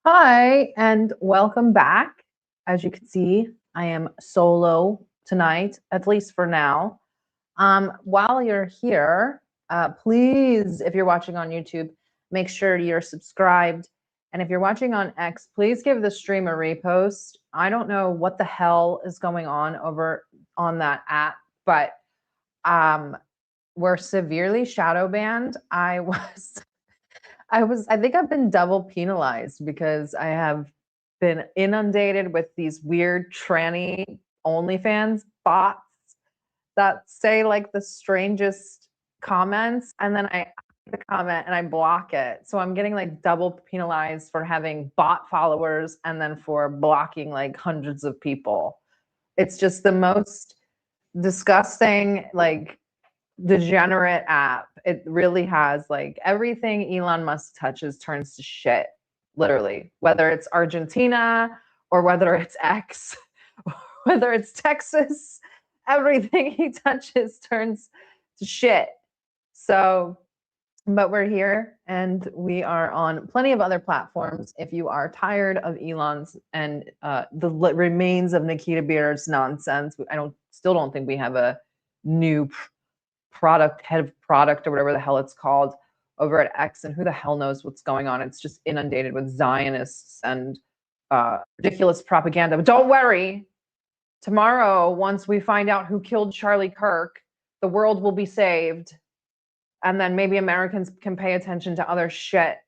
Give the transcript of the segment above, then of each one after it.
Hi, and welcome back. As you can see, I am solo tonight, at least for now. While you're here, please, if you're watching on YouTube, make sure you're subscribed. And if you're watching on X, please give the stream a repost. I don't know what the hell is going on over on that app, but we're severely shadow banned. I think I've been double penalized because I have been inundated with these weird tranny OnlyFans bots that say like the strangest comments, and then I the comment and I block it. So I'm getting like double penalized for having bot followers and then for blocking like hundreds of people. It's just the most disgusting, like degenerate app. It really has like everything Elon Musk touches turns to shit, literally. Whether it's Argentina or whether it's X, whether it's Texas, everything he touches turns to shit. So, but we're here and we are on plenty of other platforms. If you are tired of Elon's and the remains of Nikita Beard's nonsense, still don't think we have a new head of product or whatever the hell it's called over at X, and who the hell knows what's going on. It's just inundated with Zionists and ridiculous propaganda. But don't worry, tomorrow, once we find out who killed Charlie Kirk, the world will be saved, and then maybe Americans can pay attention to other shit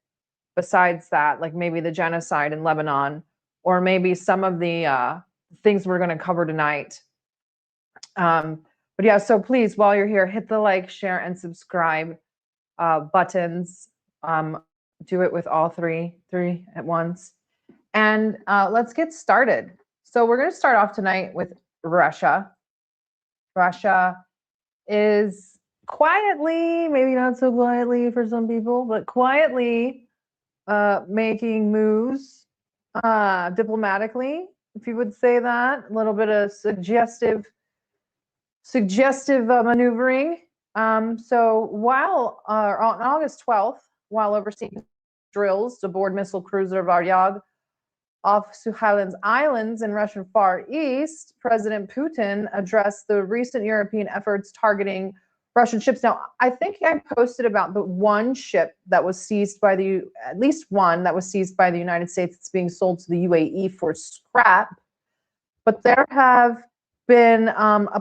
besides that, like maybe the genocide in Lebanon, or maybe some of the things we're going to cover tonight. But yeah, so please, while you're here, hit the like, share, and subscribe buttons. Do it with all three at once. And let's get started. So we're going to start off tonight with Russia. Russia is quietly, maybe not so quietly for some people, but quietly making moves diplomatically, if you would say that. A little bit of suggestive maneuvering. So while on August 12th, while overseeing drills aboard missile cruiser Varyag off Sakhalin Islands in Russian Far East, President Putin addressed the recent European efforts targeting Russian ships. Now, I think I posted about the one ship that was seized by at least one that was seized by the United States that's being sold to the UAE for scrap. But there have been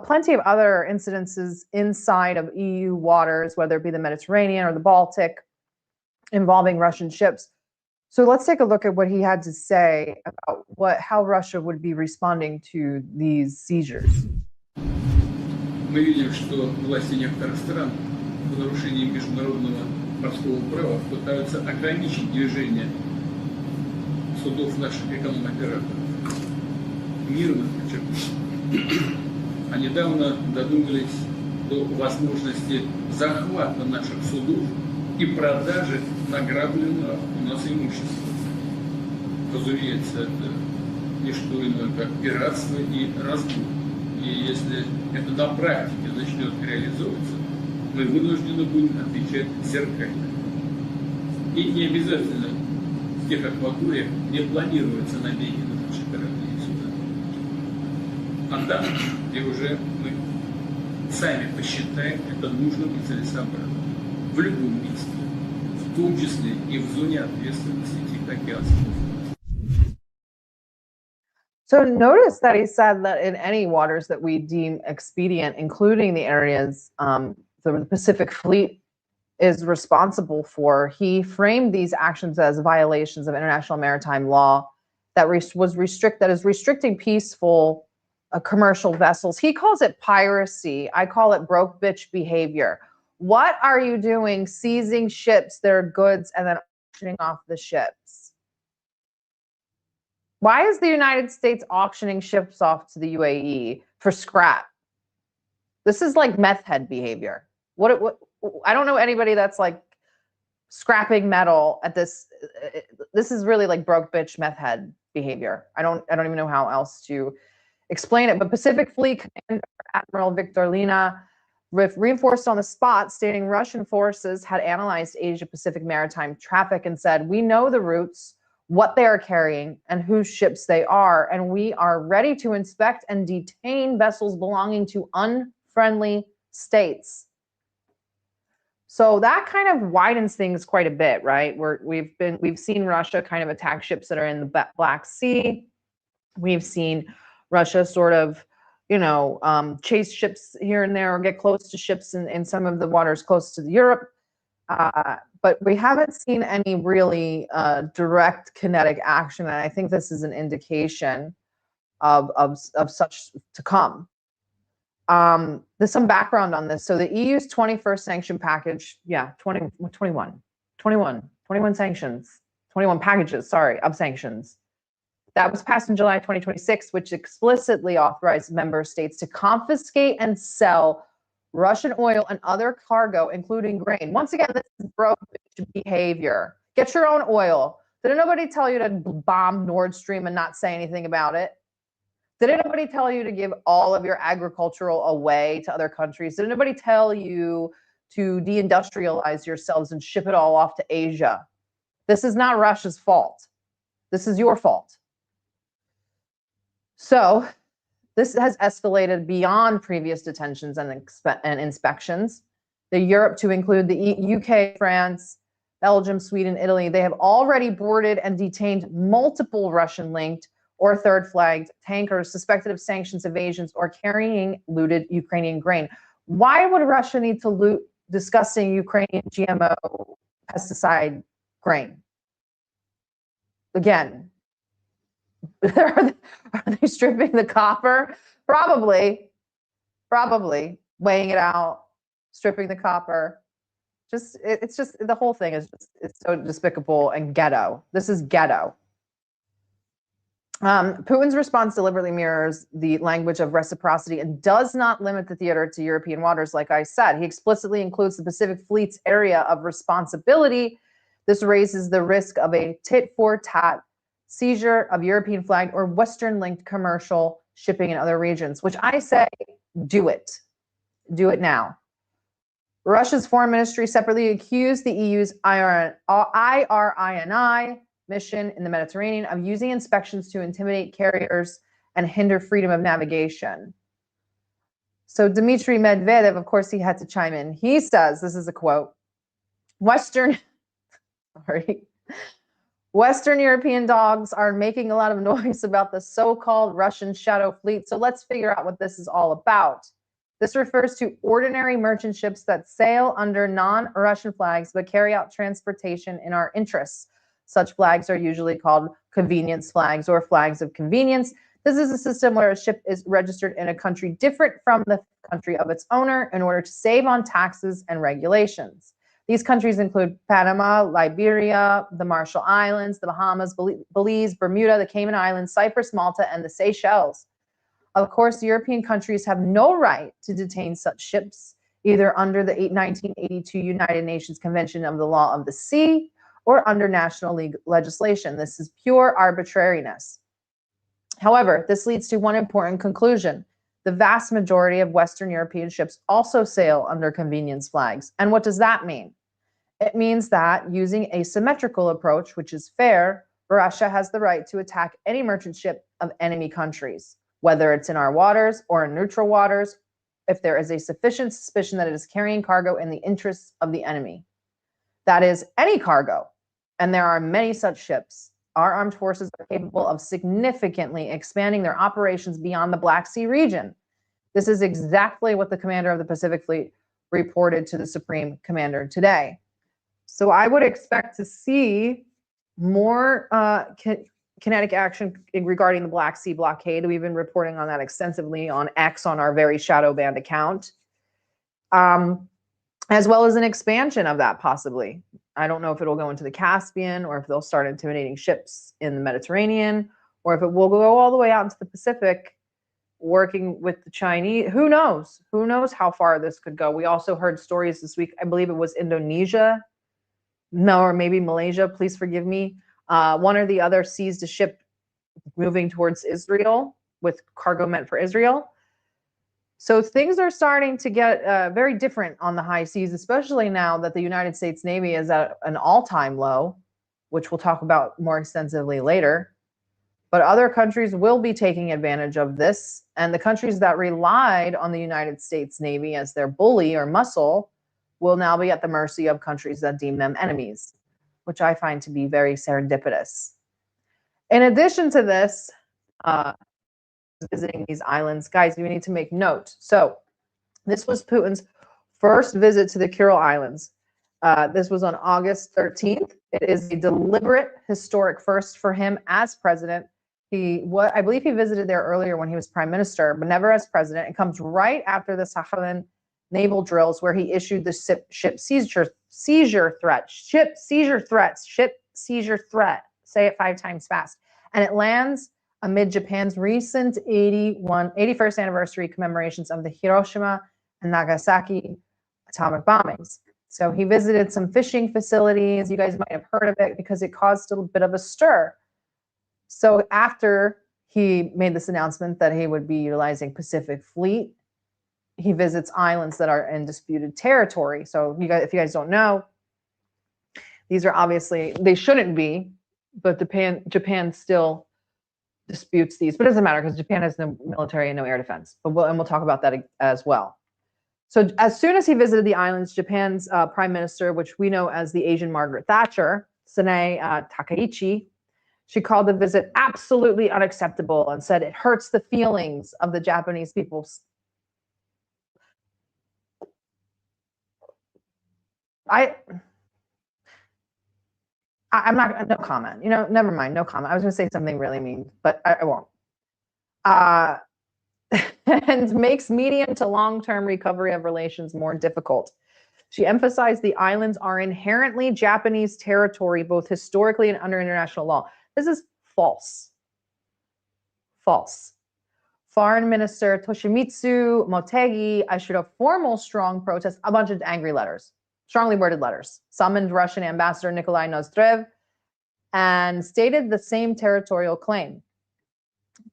plenty of other incidences inside of EU waters, whether it be the Mediterranean or the Baltic, involving Russian ships. So let's take a look at what he had to say about how Russia would be responding to these seizures. Мы видим, что власти некоторых стран в нарушении международного морского права пытаются ограничить движение судов наших эконом-операторов, мирных, а недавно додумались до возможности захвата наших судов и продажи награбленного у нас имущества. Разумеется, это не что иное, как пиратство и разбой. И если это на практике начнет реализовываться, мы вынуждены будем отвечать зеркально. И не обязательно в тех акваториях, где планируются набеги на наши корабли и суда. А там, где уже мы сами посчитаем это нужным и целесообразным. В любом месте, в том числе и в зоне ответственности Тихоокеанского. So notice that he said that in any waters that we deem expedient, including the areas the Pacific Fleet is responsible for, he framed these actions as violations of international maritime law that is restricting peaceful commercial vessels. He calls it piracy. I call it broke bitch behavior. What are you doing seizing ships, their goods, and then auctioning off the ships? Why is the United States auctioning ships off to the UAE for scrap? This is like meth head behavior. What I don't know anybody that's like scrapping metal at this. This is really like broke bitch meth head behavior. I don't even know how else to explain it. But Pacific Fleet Commander Admiral Victor Lina reinforced on the spot, stating Russian forces had analyzed Asia-Pacific maritime traffic and said, "We know the routes what they are carrying, and whose ships they are, and we are ready to inspect and detain vessels belonging to unfriendly states. So that kind of widens things quite a bit, right? We've seen Russia kind of attack ships that are in the Black Sea. We've seen Russia sort of, chase ships here and there or get close to ships in some of the waters close to Europe. But we haven't seen any really direct kinetic action, and I think this is an indication of such to come. There's some background on this. So the EU's 21st sanction package, 21 sanctions, 21 packages, sorry, of sanctions. That was passed in July 2026, which explicitly authorized member states to confiscate and sell Russian oil and other cargo, including grain. Once again, this is broke behavior. Get your own oil. Did anybody tell you to bomb Nord Stream and not say anything about it? Did anybody tell you to give all of your agricultural away to other countries? Did anybody tell you to deindustrialize yourselves and ship it all off to Asia? This is not Russia's fault. This is your fault. So this has escalated beyond previous detentions and inspections. The Europe, to include the UK, France, Belgium, Sweden, Italy, they have already boarded and detained multiple Russian-linked or third-flagged tankers suspected of sanctions evasions or carrying looted Ukrainian grain. Why would Russia need to loot disgusting Ukrainian GMO pesticide grain? Again, are they stripping the copper? Probably weighing it out, stripping the copper. It's just the whole thing is it's so despicable and ghetto. This is ghetto. Putin's response deliberately mirrors the language of reciprocity and does not limit the theater to European waters. Like I said, he explicitly includes the Pacific Fleet's area of responsibility. This raises the risk of a tit-for-tat seizure of European flagged or Western-linked commercial shipping in other regions, which I say, do it. Do it now. Russia's foreign ministry separately accused the EU's IRINI mission in the Mediterranean of using inspections to intimidate carriers and hinder freedom of navigation. So Dmitry Medvedev, of course, he had to chime in. He says, this is a quote, Western European dogs are making a lot of noise about the so-called Russian shadow fleet. So let's figure out what this is all about. This refers to ordinary merchant ships that sail under non-Russian flags but carry out transportation in our interests. Such flags are usually called convenience flags or flags of convenience. This is a system where a ship is registered in a country different from the country of its owner in order to save on taxes and regulations. These countries include Panama, Liberia, the Marshall Islands, the Bahamas, Belize, Bermuda, the Cayman Islands, Cyprus, Malta, and the Seychelles. Of course, European countries have no right to detain such ships, either under the 1982 United Nations Convention of the Law of the Sea or under national legislation. This is pure arbitrariness. However, this leads to one important conclusion. The vast majority of Western European ships also sail under convenience flags. And what does that mean? It means that using a symmetrical approach, which is fair, Russia has the right to attack any merchant ship of enemy countries, whether it's in our waters or in neutral waters, if there is a sufficient suspicion that it is carrying cargo in the interests of the enemy. That is, any cargo. And there are many such ships. Our armed forces are capable of significantly expanding their operations beyond the Black Sea region. This is exactly what the commander of the Pacific Fleet reported to the Supreme Commander today. So I would expect to see more kinetic action regarding the Black Sea blockade. We've been reporting on that extensively on X on our very shadow banned account, as well as an expansion of that possibly. I don't know if it'll go into the Caspian or if they'll start intimidating ships in the Mediterranean or if it will go all the way out into the Pacific, working with the Chinese. Who knows? Who knows how far this could go? We also heard stories this week. I believe it was Indonesia. No, or maybe Malaysia. Please forgive me. One or the other seized a ship moving towards Israel with cargo meant for Israel. So things are starting to get very different on the high seas, especially now that the United States Navy is at an all-time low. which we'll talk about more extensively later. But other countries will be taking advantage of this. And the countries that relied on the United States Navy as their bully or muscle will now be at the mercy of countries that deem them enemies, which I find to be very serendipitous. In addition to this, visiting these islands, guys, you need to make note. So this was Putin's first visit to the Kuril Islands. This was on August 13th. It is a deliberate historic first for him as president. I believe he visited there earlier when he was prime minister, but never as president. It comes right after the Sakhalin naval drills where he issued the ship seizure threat. Say it 5 times fast. And it lands amid Japan's recent 81st anniversary commemorations of the Hiroshima and Nagasaki atomic bombings. So he visited some fishing facilities. You guys might have heard of it because it caused a little bit of a stir. So after he made this announcement that he would be utilizing Pacific Fleet, he visits islands that are in disputed territory. So if you guys don't know, these are obviously, they shouldn't be, but Japan still disputes these. But it doesn't matter because Japan has no military and no air defense. But we'll talk about that as well. So as soon as he visited the islands, Japan's prime minister, which we know as the Asian Margaret Thatcher, Sanae Takaichi, she called the visit absolutely unacceptable and said it hurts the feelings of the Japanese people. I'm not, no comment. You know, never mind, no comment. I was going to say something really mean, but I won't. And makes medium to long-term recovery of relations more difficult. She emphasized the islands are inherently Japanese territory, both historically and under international law. This is false. False. Foreign Minister Toshimitsu Motegi issued a formal strong protest, a bunch of angry letters, strongly worded letters, summoned Russian Ambassador Nikolai Nozdrev, and stated the same territorial claim.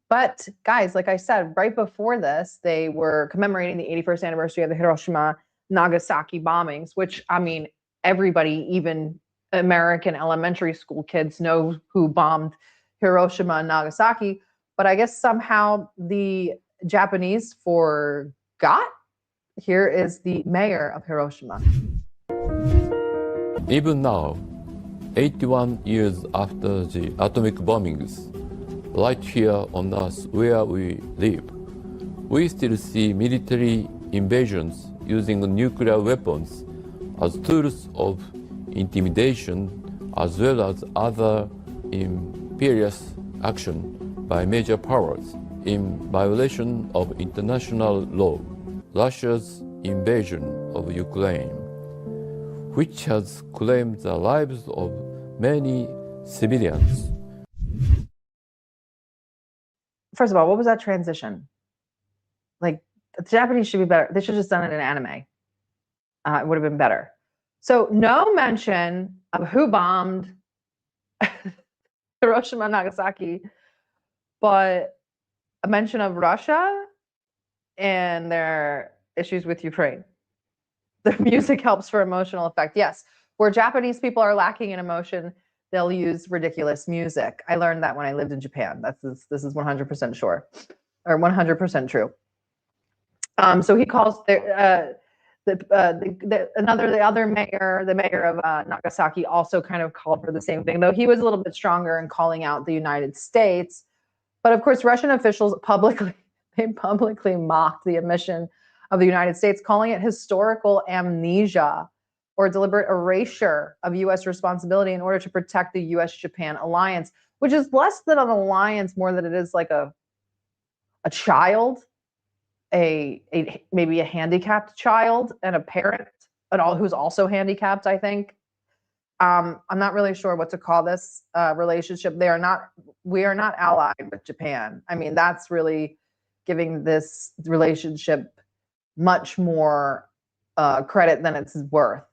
But guys, like I said, right before this, they were commemorating the 81st anniversary of the Hiroshima Nagasaki bombings, which, I mean, everybody, even American elementary school kids, know who bombed Hiroshima and Nagasaki. But I guess somehow the Japanese forgot. Here is the mayor of Hiroshima. Even now, 81 years after the atomic bombings, right here on Earth where we live, we still see military invasions using nuclear weapons as tools of intimidation, as well as other imperious action by major powers in violation of international law. Russia's invasion of Ukraine, which has claimed the lives of many civilians. First of all, what was that transition? Like, the Japanese should be better. They should have just done it in anime. It would have been better. So no mention of who bombed Hiroshima and Nagasaki, but a mention of Russia and their issues with Ukraine. The music helps for emotional effect. Yes, where Japanese people are lacking in emotion, they'll use ridiculous music. I learned that when I lived in Japan. This is 100% sure, or 100% true. So he calls the other mayor, the mayor of Nagasaki, also kind of called for the same thing, though he was a little bit stronger in calling out the United States. But of course, Russian officials publicly mocked the admission of the United States, calling it historical amnesia or deliberate erasure of U.S. responsibility in order to protect the U.S.-Japan alliance, which is less than an alliance, more than it is like a child, maybe a handicapped child and a parent who's also handicapped, I think. I'm not really sure what to call this relationship. We are not allied with Japan. I mean, that's really giving this relationship much more credit than it's worth.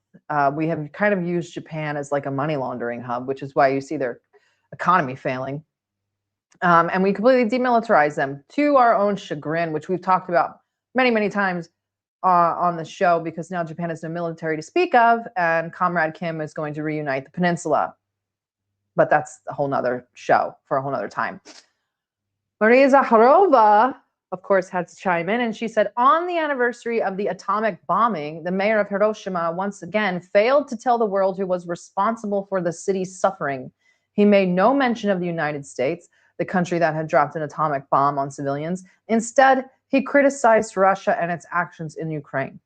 We have kind of used Japan as like a money laundering hub, which is why you see their economy failing. And we completely demilitarize them to our own chagrin, which we've talked about many, many times on the show, because now Japan has no military to speak of, and Comrade Kim is going to reunite the peninsula. but that's a whole nother show for a whole nother time. Maria Zakharova, of course, had to chime in, and she said, on the anniversary of the atomic bombing, the mayor of Hiroshima once again failed to tell the world who was responsible for the city's suffering. He made no mention of the United States, the country that had dropped an atomic bomb on civilians. Instead, he criticized Russia and its actions in Ukraine.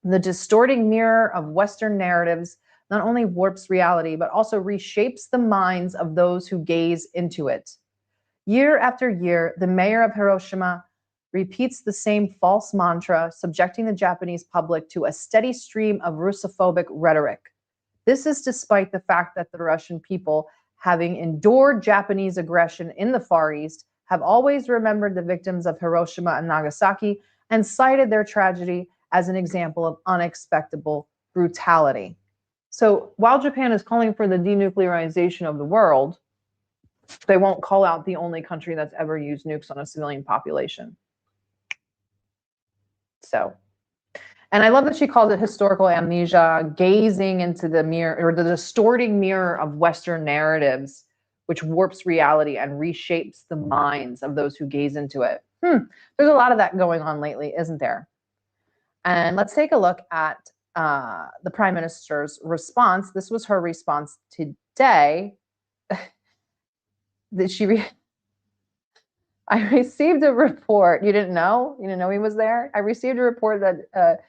The distorting mirror of Western narratives not only warps reality, but also reshapes the minds of those who gaze into it. Year after year, the mayor of Hiroshima repeats the same false mantra, subjecting the Japanese public to a steady stream of Russophobic rhetoric. This is despite the fact that the Russian people, having endured Japanese aggression in the Far East, have always remembered the victims of Hiroshima and Nagasaki and cited their tragedy as an example of unexpected brutality. So while Japan is calling for the denuclearization of the world, they won't call out the only country that's ever used nukes on a civilian population. So, and I love that she calls it historical amnesia, gazing into the mirror, or the distorting mirror of Western narratives, which warps reality and reshapes the minds of those who gaze into it. There's a lot of that going on lately, isn't there? And let's take a look at the Prime Minister's response. This was her response today. I received a report. You didn't know? You didn't know he was there? I received a report that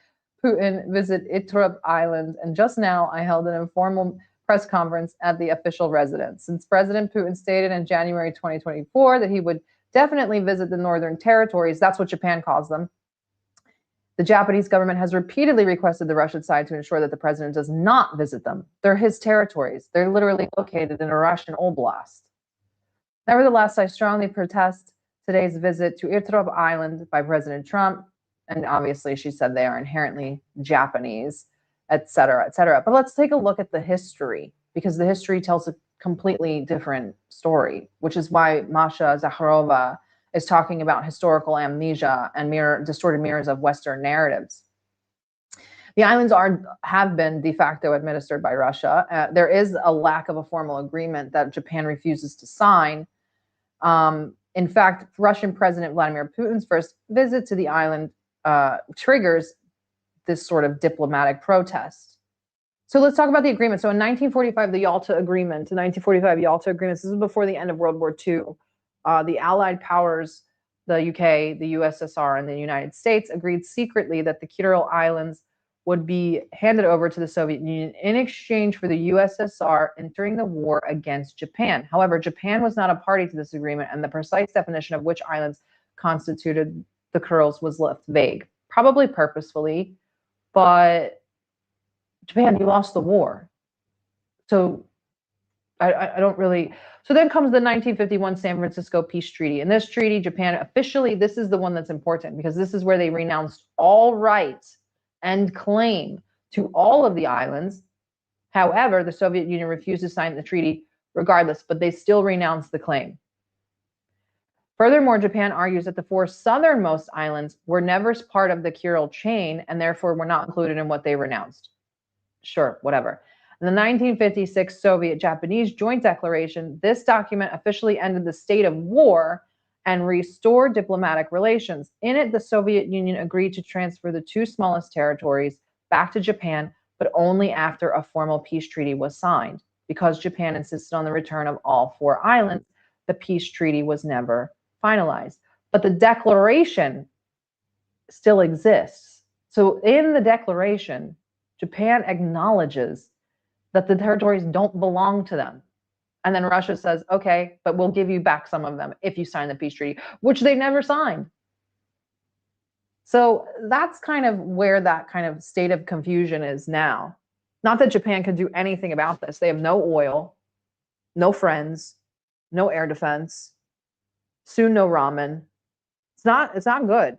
Putin visited Itrub Islands, and just now I held an informal press conference at the official residence. Since President Putin stated in January 2024 that he would definitely visit the Northern Territories, that's what Japan calls them, the Japanese government has repeatedly requested the Russian side to ensure that the president does not visit them. They're his territories. They're literally located in a Russian oblast. Nevertheless, I strongly protest today's visit to Itrub Island by President Trump. And obviously, she said they are inherently Japanese, et cetera, et cetera. But let's take a look at the history, because the history tells a completely different story, which is why Masha Zakharova is talking about historical amnesia and distorted mirrors of Western narratives. The islands have been de facto administered by Russia. There is a lack of a formal agreement that Japan refuses to sign. In fact, Russian President Vladimir Putin's first visit to the island triggers this sort of diplomatic protest. So let's talk about the agreement. So in 1945, the Yalta Agreement, this is before the end of World War II. The Allied powers, the UK, the USSR, and the United States agreed secretly that the Kuril Islands would be handed over to the Soviet Union in exchange for the USSR entering the war against Japan. However, Japan was not a party to this agreement, and the precise definition of which islands constituted the Kurils was left vague, probably purposefully, but Japan, you lost the war. So I don't really. So then comes the 1951 San Francisco Peace Treaty. In this treaty, Japan officially, this is the one that's important because this is where they renounced all rights and claim to all of the islands. However, the Soviet Union refused to sign the treaty regardless, but they still renounced the claim. Furthermore, Japan argues that the four southernmost islands were never part of the Kuril chain and therefore were not included in what they renounced. Sure, whatever. In the 1956 Soviet-Japanese Joint Declaration, this document officially ended the state of war and restored diplomatic relations. In it, the Soviet Union agreed to transfer the two smallest territories back to Japan, but only after a formal peace treaty was signed. Because Japan insisted on the return of all four islands, the peace treaty was never finalized. But the declaration still exists. So in the declaration, Japan acknowledges that the territories don't belong to them. And then Russia says, okay, but we'll give you back some of them if you sign the peace treaty, which they never signed. So that's kind of where that kind of state of confusion is now. Not that Japan could do anything about this. They have no oil, no friends, no air defense, soon no ramen. It's not good.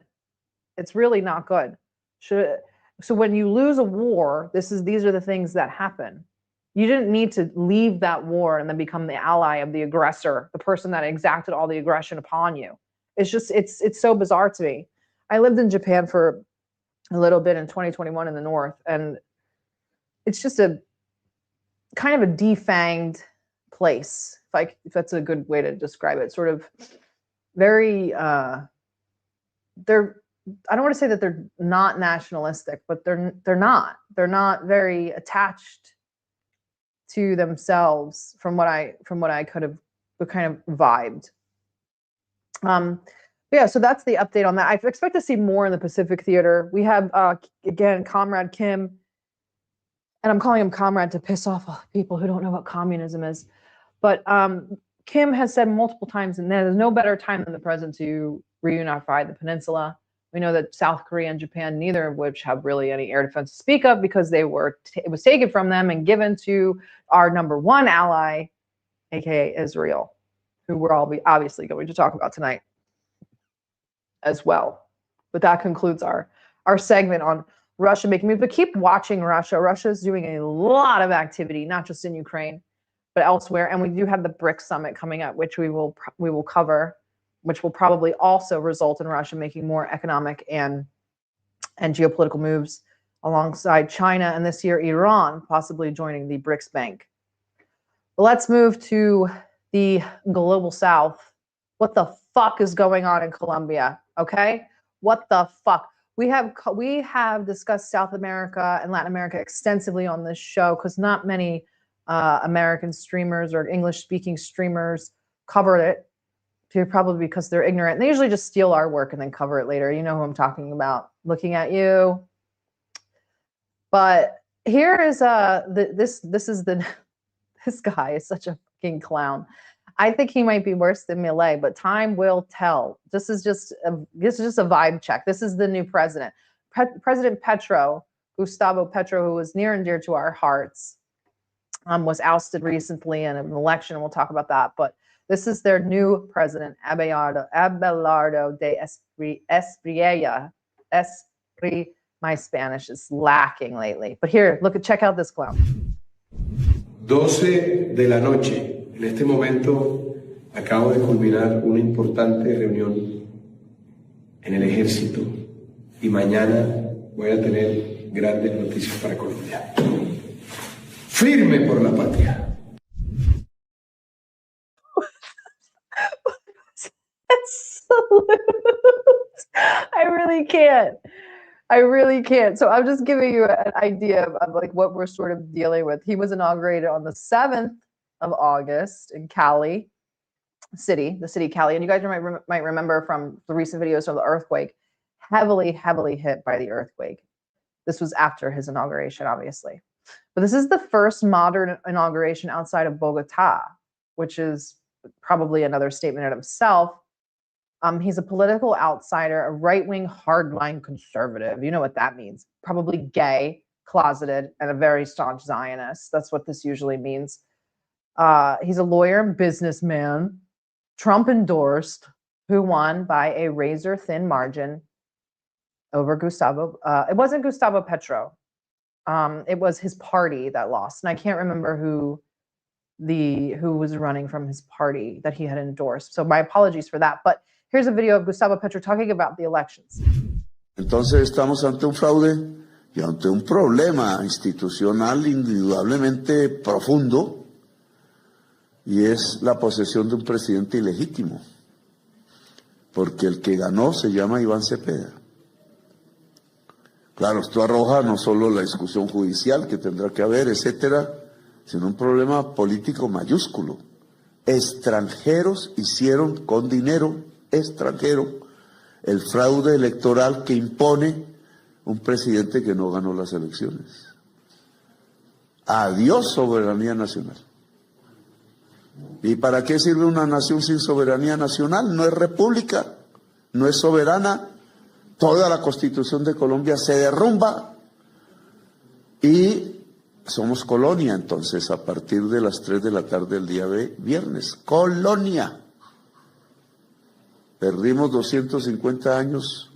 It's really not good. So when you lose a war, these are the things that happen. You didn't need to leave that war and then become the ally of the aggressor, the person that exacted all the aggression upon you. It's just, it's so bizarre to me. I lived in Japan for a little bit in 2021 in the north, and it's just a kind of a defanged place, if that's a good way to describe it. Sort of very, they're, I don't want to say that they're not nationalistic, but they're not. They're not very attached to themselves from what I could have kind of vibed. Yeah, so that's the update on that. I expect to see more in the Pacific Theater. We have again Comrade Kim, and I'm calling him Comrade to piss off all the people who don't know what communism is. But Kim has said multiple times, and there's no better time than the present to reunify the peninsula. We know that South Korea and Japan, neither of which have really any air defense to speak of, because it was taken from them and given to our #1 ally, aka Israel, who we're all obviously going to talk about tonight as well. But that concludes our segment on Russia making moves. But keep watching Russia. Russia is doing a lot of activity, not just in Ukraine, but elsewhere. And we do have the BRICS summit coming up, which we will cover, which will probably also result in Russia making more economic and geopolitical moves alongside China, and this year Iran possibly joining the BRICS Bank. But let's move to the global south. What the fuck is going on in Colombia? Okay, what the fuck? We have discussed South America and Latin America extensively on this show, because not many American streamers or English-speaking streamers cover it. Probably because they're ignorant. They usually just steal our work and then cover it later. You know who I'm talking about. Looking at you. But here is this guy is such a fucking clown. I think he might be worse than Milei, but time will tell. This is just a vibe check. This is the new president. President Gustavo Petro, who was near and dear to our hearts, was ousted recently in an election, and we'll talk about that. But this is their new president, Abelardo de Espriella. My Spanish is lacking lately. But here, check out this clown. 12 de la noche. En este momento acabo de culminar una importante reunión en el ejército y mañana voy a tener grandes noticias para Colombia. Firme por la patria. I really can't. So I'm just giving you an idea of like what we're sort of dealing with. He was inaugurated on the 7th of August in Cali City, the city of Cali. And you guys might remember from the recent videos of the earthquake, heavily hit by the earthquake. This was after his inauguration, obviously. But this is the first modern inauguration outside of Bogota, which is probably another statement in himself. He's a political outsider, a right-wing hardline conservative. You know what that means. Probably gay, closeted, and a very staunch Zionist. That's what this usually means. He's a lawyer and businessman, Trump endorsed, who won by a razor-thin margin over Gustavo. It wasn't Gustavo Petro. It was his party that lost. And I can't remember who was running from his party that he had endorsed. So my apologies for that. But here's a video of Gustavo Petro talking about the elections. Entonces estamos ante un fraude y ante un problema institucional indudablemente profundo, y es la posesión de un presidente ilegítimo, porque el que ganó se llama Iván Cepeda. Claro, esto arroja no solo la discusión judicial que tendrá que haber, etcétera, sino un problema político mayúsculo. Extranjeros hicieron con dinero extranjero el fraude electoral que impone un presidente que no ganó las elecciones. Adiós soberanía nacional. ¿Y para qué sirve una nación sin soberanía nacional? No es república, no es soberana. Toda la Constitución de Colombia se derrumba y somos colonia, entonces, a partir de las 3 de la tarde del día viernes. Colonia. Perdimos 250 años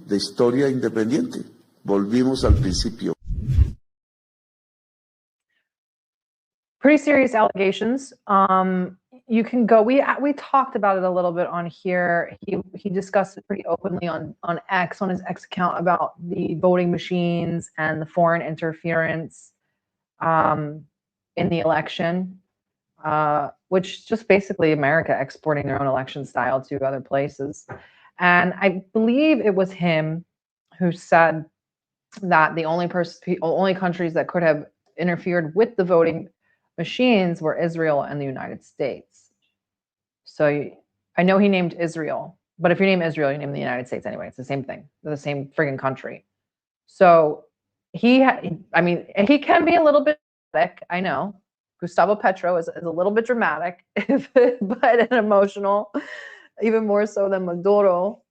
de historia independiente. Volvimos al principio. Pretty serious allegations. You can go. We talked about it a little bit on here. He discussed it pretty openly on X, on his X account, about the voting machines and the foreign interference in the election. which is just basically America exporting their own election style to other places. And I believe it was him who said that the only countries that could have interfered with the voting machines were Israel and the United States. So I know he named Israel, but if you name Israel, you name the United States anyway. It's the same thing. They're the same friggin' country. So he can be a little bit dramatic, I know. Gustavo Petro is a little bit dramatic, but an emotional, even more so than Maduro.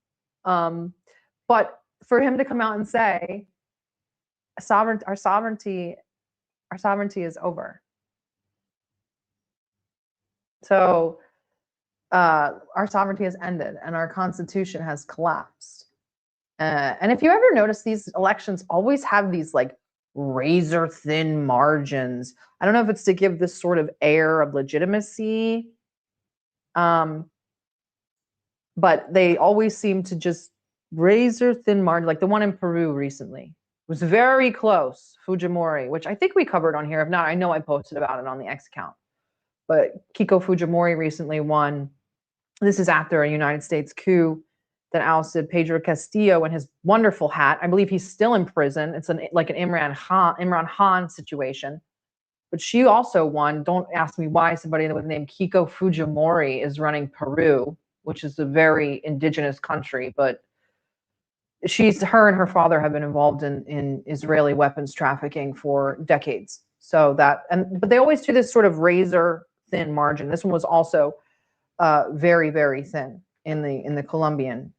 But for him to come out and say, our sovereignty is over. So our sovereignty has ended and our constitution has collapsed. And if you ever notice, these elections always have these like razor thin margins. I don't know if it's to give this sort of air of legitimacy, but they always seem to just razor thin margin, like the one in Peru recently. It was very close, Fujimori, which I think we covered on here. If not, I know I posted about it on the X account. But Keiko Fujimori recently won. This is after a United States coup that ousted Pedro Castillo in his wonderful hat. I believe he's still in prison. It's like an Imran Khan situation. But she also won. Don't ask me why somebody that was named Keiko Fujimori is running Peru, which is a very indigenous country. But her and her father have been involved in Israeli weapons trafficking for decades. So but they always do this sort of razor thin margin. This one was also very, very thin in the Colombian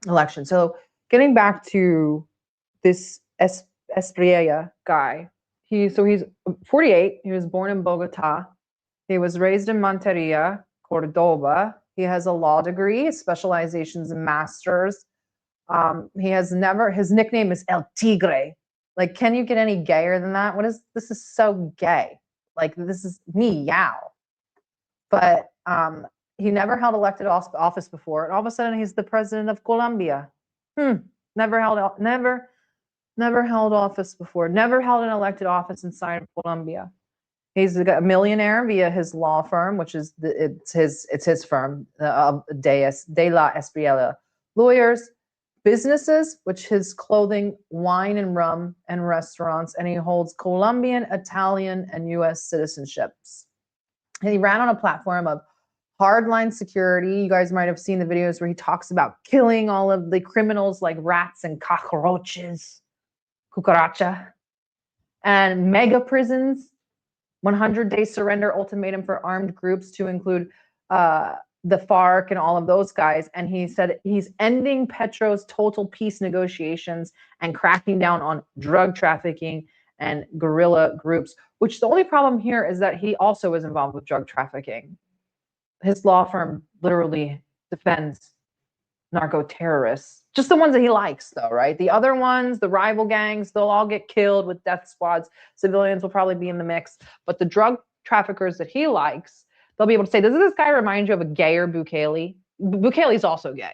election. So getting back to this Estrella guy, he's 48. He was born in Bogota. He was raised in Monteria, Cordoba. He has a law degree, specializations in masters. His nickname is El Tigre. Like, can you get any gayer than that? This is so gay. Like, this is meow. But he never held elected office before, and all of a sudden he's the president of Colombia. Never held office before. Never held an elected office inside of Colombia. He's a millionaire via his law firm, which is it's his firm, De La Espriella Lawyers. Businesses, which his clothing, wine and rum, and restaurants, and he holds Colombian, Italian, and U.S. citizenships. And he ran on a platform of hardline security. You guys might have seen the videos where he talks about killing all of the criminals like rats and cockroaches, cucaracha, and mega prisons, 100-day surrender ultimatum for armed groups to include the FARC and all of those guys. And he said he's ending Petro's total peace negotiations and cracking down on drug trafficking and guerrilla groups, which the only problem here is that he also is involved with drug trafficking. His law firm literally defends narco terrorists, just the ones that he likes though, right? The other ones, the rival gangs, they'll all get killed with death squads. Civilians will probably be in the mix, but the drug traffickers that he likes, they'll be able to say, does this guy remind you of a gayer Bukele? Bukele's also gay,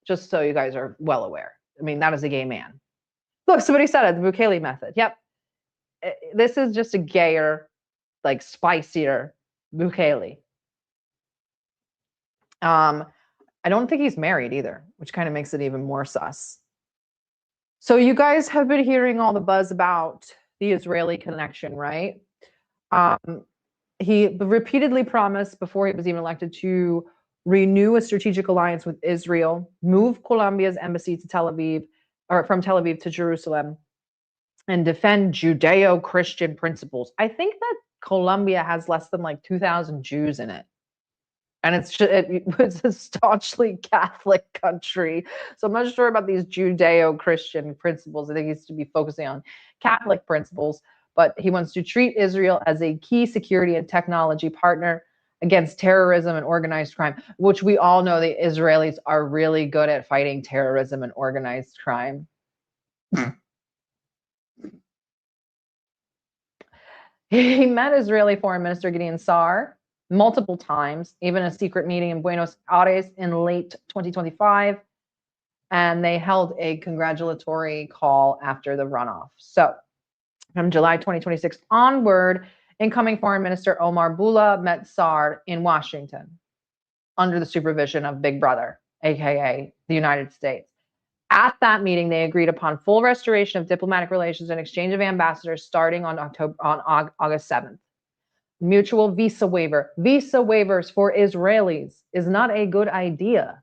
just so you guys are well aware. I mean, that is a gay man. Look, somebody said it, the Bukele method. Yep. This is just a gayer, like spicier Bukele. I don't think he's married either, which kind of makes it even more sus. So you guys have been hearing all the buzz about the Israeli connection, right? He repeatedly promised before he was even elected to renew a strategic alliance with Israel, move Colombia's embassy to Tel Aviv, or from Tel Aviv to Jerusalem, and defend Judeo-Christian principles. I think that Colombia has less than like 2,000 Jews in it. And it's a staunchly Catholic country. So I'm not sure about these Judeo-Christian principles. I think he's to be focusing on Catholic principles. But he wants to treat Israel as a key security and technology partner against terrorism and organized crime, which we all know the Israelis are really good at fighting terrorism and organized crime. He met Israeli Foreign Minister Gideon Sa'ar multiple times, even a secret meeting in Buenos Aires in late 2025. And they held a congratulatory call after the runoff. So from July 2026 onward, Incoming Foreign Minister Omar Bula met Saar in Washington under the supervision of Big Brother, aka the United States. At that meeting, they agreed upon full restoration of diplomatic relations and exchange of ambassadors starting on August 7th. Mutual visa waiver. Visa waivers for Israelis is not a good idea.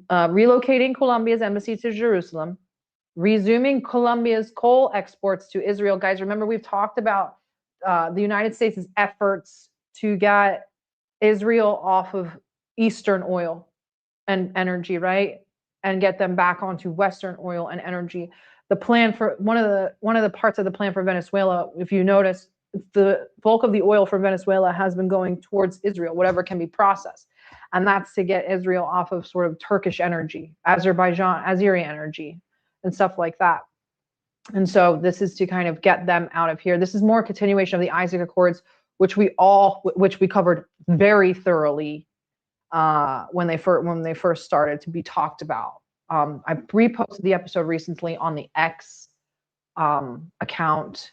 Relocating Colombia's embassy to Jerusalem. Resuming Colombia's coal exports to Israel. Guys, remember we've talked about the United States' efforts to get Israel off of Eastern oil and energy, right? And get them back onto Western oil and energy. The plan for one of the parts of the plan for Venezuela, if you notice, the bulk of the oil for Venezuela has been going towards Israel, whatever can be processed. And that's to get Israel off of sort of Turkish energy, Azeri energy, and stuff like that. And so this is to kind of get them out of here. This is more a continuation of the Isaac Accords, which we covered very thoroughly when they first started to be talked about. I reposted the episode recently on the X account,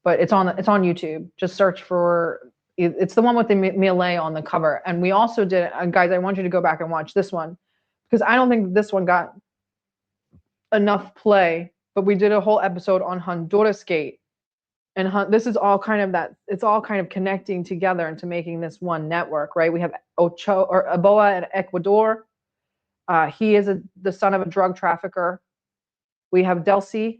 but it's on YouTube. Just search for it's the one with the Millet on the cover. And we also did, guys, I want you to go back and watch this one because I don't think this one got enough play. But we did a whole episode on Honduras Gate. And this is all kind of that, it's all kind of connecting together into making this one network, right? We have Oboa in Ecuador. He is the son of a drug trafficker. We have Delcy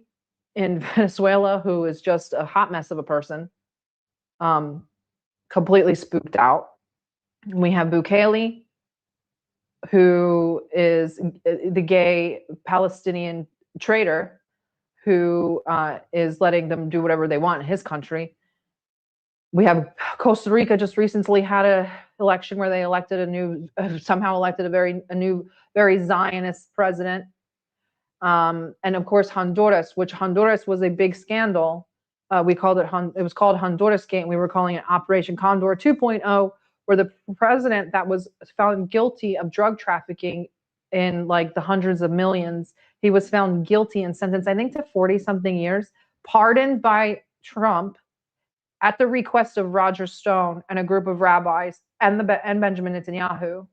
in Venezuela, who is just a hot mess of a person, completely spooked out. We have Bukele, who is the gay Palestinian traitor, who is letting them do whatever they want in his country. We have Costa Rica just recently had an election where they elected a new very Zionist president. And of course, Honduras, which Honduras was a big scandal. It was called Honduras Gate, and we were calling it Operation Condor 2.0, where the president that was found guilty of drug trafficking in like the hundreds of millions, he was found guilty and sentenced, I think, to 40-something years, pardoned by Trump at the request of Roger Stone and a group of rabbis and Benjamin Netanyahu.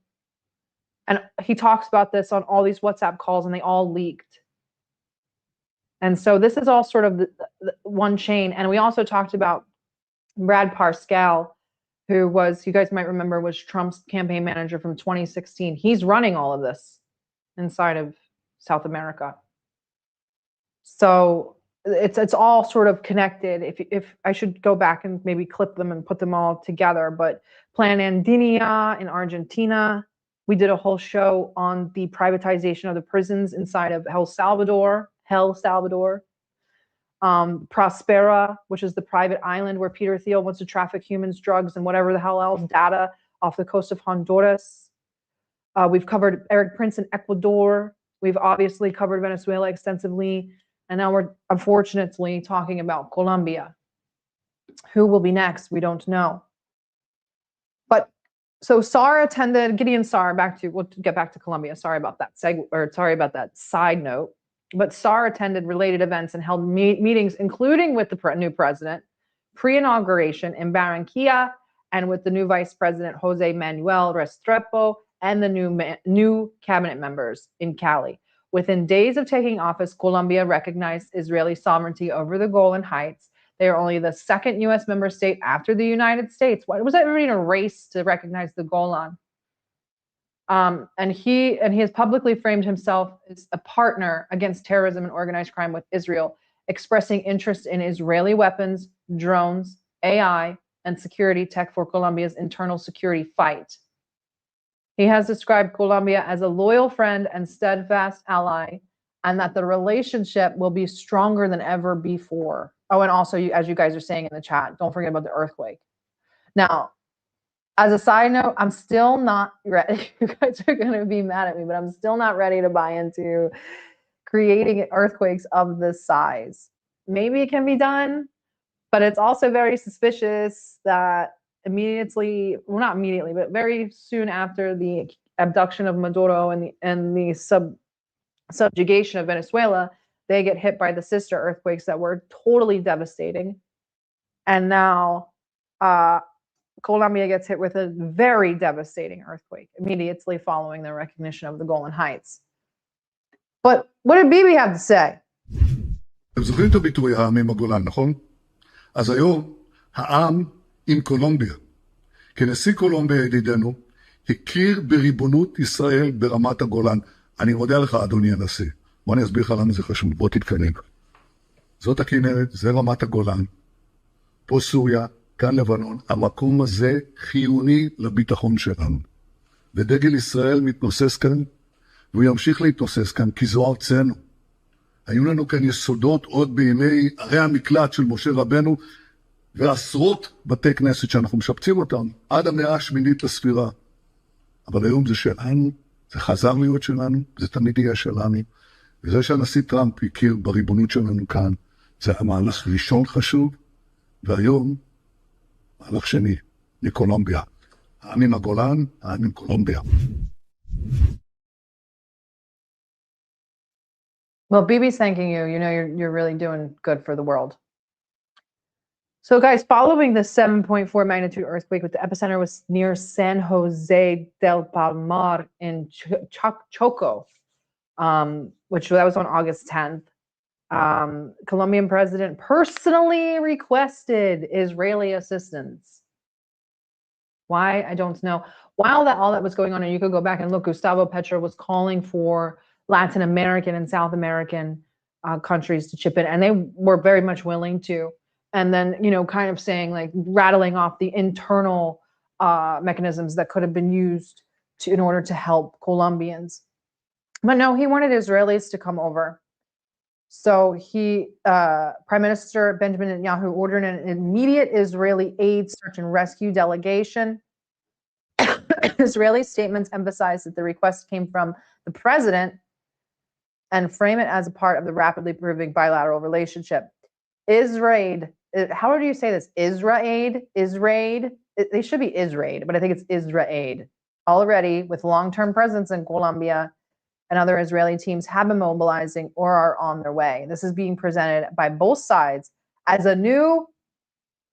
And he talks about this on all these WhatsApp calls, and they all leaked. And so this is all sort of the one chain. And we also talked about Brad Parscale, who was, you guys might remember, was Trump's campaign manager from 2016. He's running all of this inside of South America. So it's all sort of connected. If I should go back and maybe clip them and put them all together, but Plan Andina in Argentina, we did a whole show on the privatization of the prisons inside of El Salvador. Prospera, which is the private island where Peter Thiel wants to traffic humans, drugs, and whatever the hell else, data off the coast of Honduras. We've covered Eric Prince in Ecuador. We've obviously covered Venezuela extensively. And now we're unfortunately talking about Colombia. Who will be next? We don't know. But so Saar attended, Gideon Saar, we'll get back to Colombia. Sorry about that side note. But Saar attended related events and held meetings, including with the new president, pre-inauguration in Barranquilla, and with the new vice president, Jose Manuel Restrepo, and the new cabinet members in Cali. Within days of taking office, Colombia recognized Israeli sovereignty over the Golan Heights. They are only the second U.S. member state after the United States. Why was everybody in a race to recognize the Golan? And he has publicly framed himself as a partner against terrorism and organized crime with Israel, expressing interest in Israeli weapons, drones, AI, and security tech for Colombia's internal security fight. He has described Colombia as a loyal friend and steadfast ally, and that the relationship will be stronger than ever before. Oh, and also, as you guys are saying in the chat, don't forget about the earthquake. Now, as a side note, I'm still not ready. You guys are going to be mad at me, but I'm still not ready to buy into creating earthquakes of this size. Maybe it can be done, but it's also very suspicious that not immediately, but very soon after the abduction of Maduro and the subjugation of Venezuela, they get hit by the sister earthquakes that were totally devastating. And now Colombia gets hit with a very devastating earthquake immediately following the recognition of the Golan Heights. But what did Bibi have to say? אתם זוכרים את הביטוי העם עם הגולן, נכון? אז היום העם עם קולומביה. כנשיא קולומביה ידידנו, הכיר בריבונות ישראל ברמת הגולן. אני מודיע לך, אדוני הנשיא, בוא אני אסביר לך למה זה חשוב, בוא תתקדם. זאת הכנרת, זה רמת הגולן. פה סוריה, כאן לבנון, המקום הזה חיוני לביטחון שלנו. ודגל ישראל מתנוסס כאן, והוא ימשיך להתנוסס כאן, כי זו ארצנו. היו לנו כאן יסודות עוד בימי ערי המקלט של משה רבנו, ועשרות בתי כנסת שאנחנו משפצים אותם, עד המאה השמינית לספירה. אבל היום זה שלנו, זה חזר להיות שלנו, זה תמיד יהיה שלנו. וזה שהנשיא טראמפ הכיר בריבונות שלנו כאן, זה המהלך ראשון חשוב, והיום, מהלך שני, מקולומביה. העם עם הגולן, העם עם קולומביה. Well, Bibi's thanking you. You know, you're really doing good for the world. So, guys, following the 7.4 magnitude earthquake, with the epicenter was near San Jose del Palmar in Choco, which that was on August 10th. Colombian president personally requested Israeli assistance. Why? I don't know. While all that was going on, and you could go back and look, Gustavo Petro was calling for Latin American and South American countries to chip in, and they were very much willing to. And then, you know, kind of saying, like, rattling off the internal mechanisms that could have been used in order to help Colombians. But no, he wanted Israelis to come over. So Prime Minister Benjamin Netanyahu ordered an immediate Israeli aid search and rescue delegation. Israeli statements emphasize that the request came from the president and frame it as a part of the rapidly improving bilateral relationship. Israel, how do you say this? Israel? They should be Israel, but I think it's Israel. Already, with long-term presence in Colombia, and other Israeli teams have been mobilizing or are on their way. This is being presented by both sides as a new,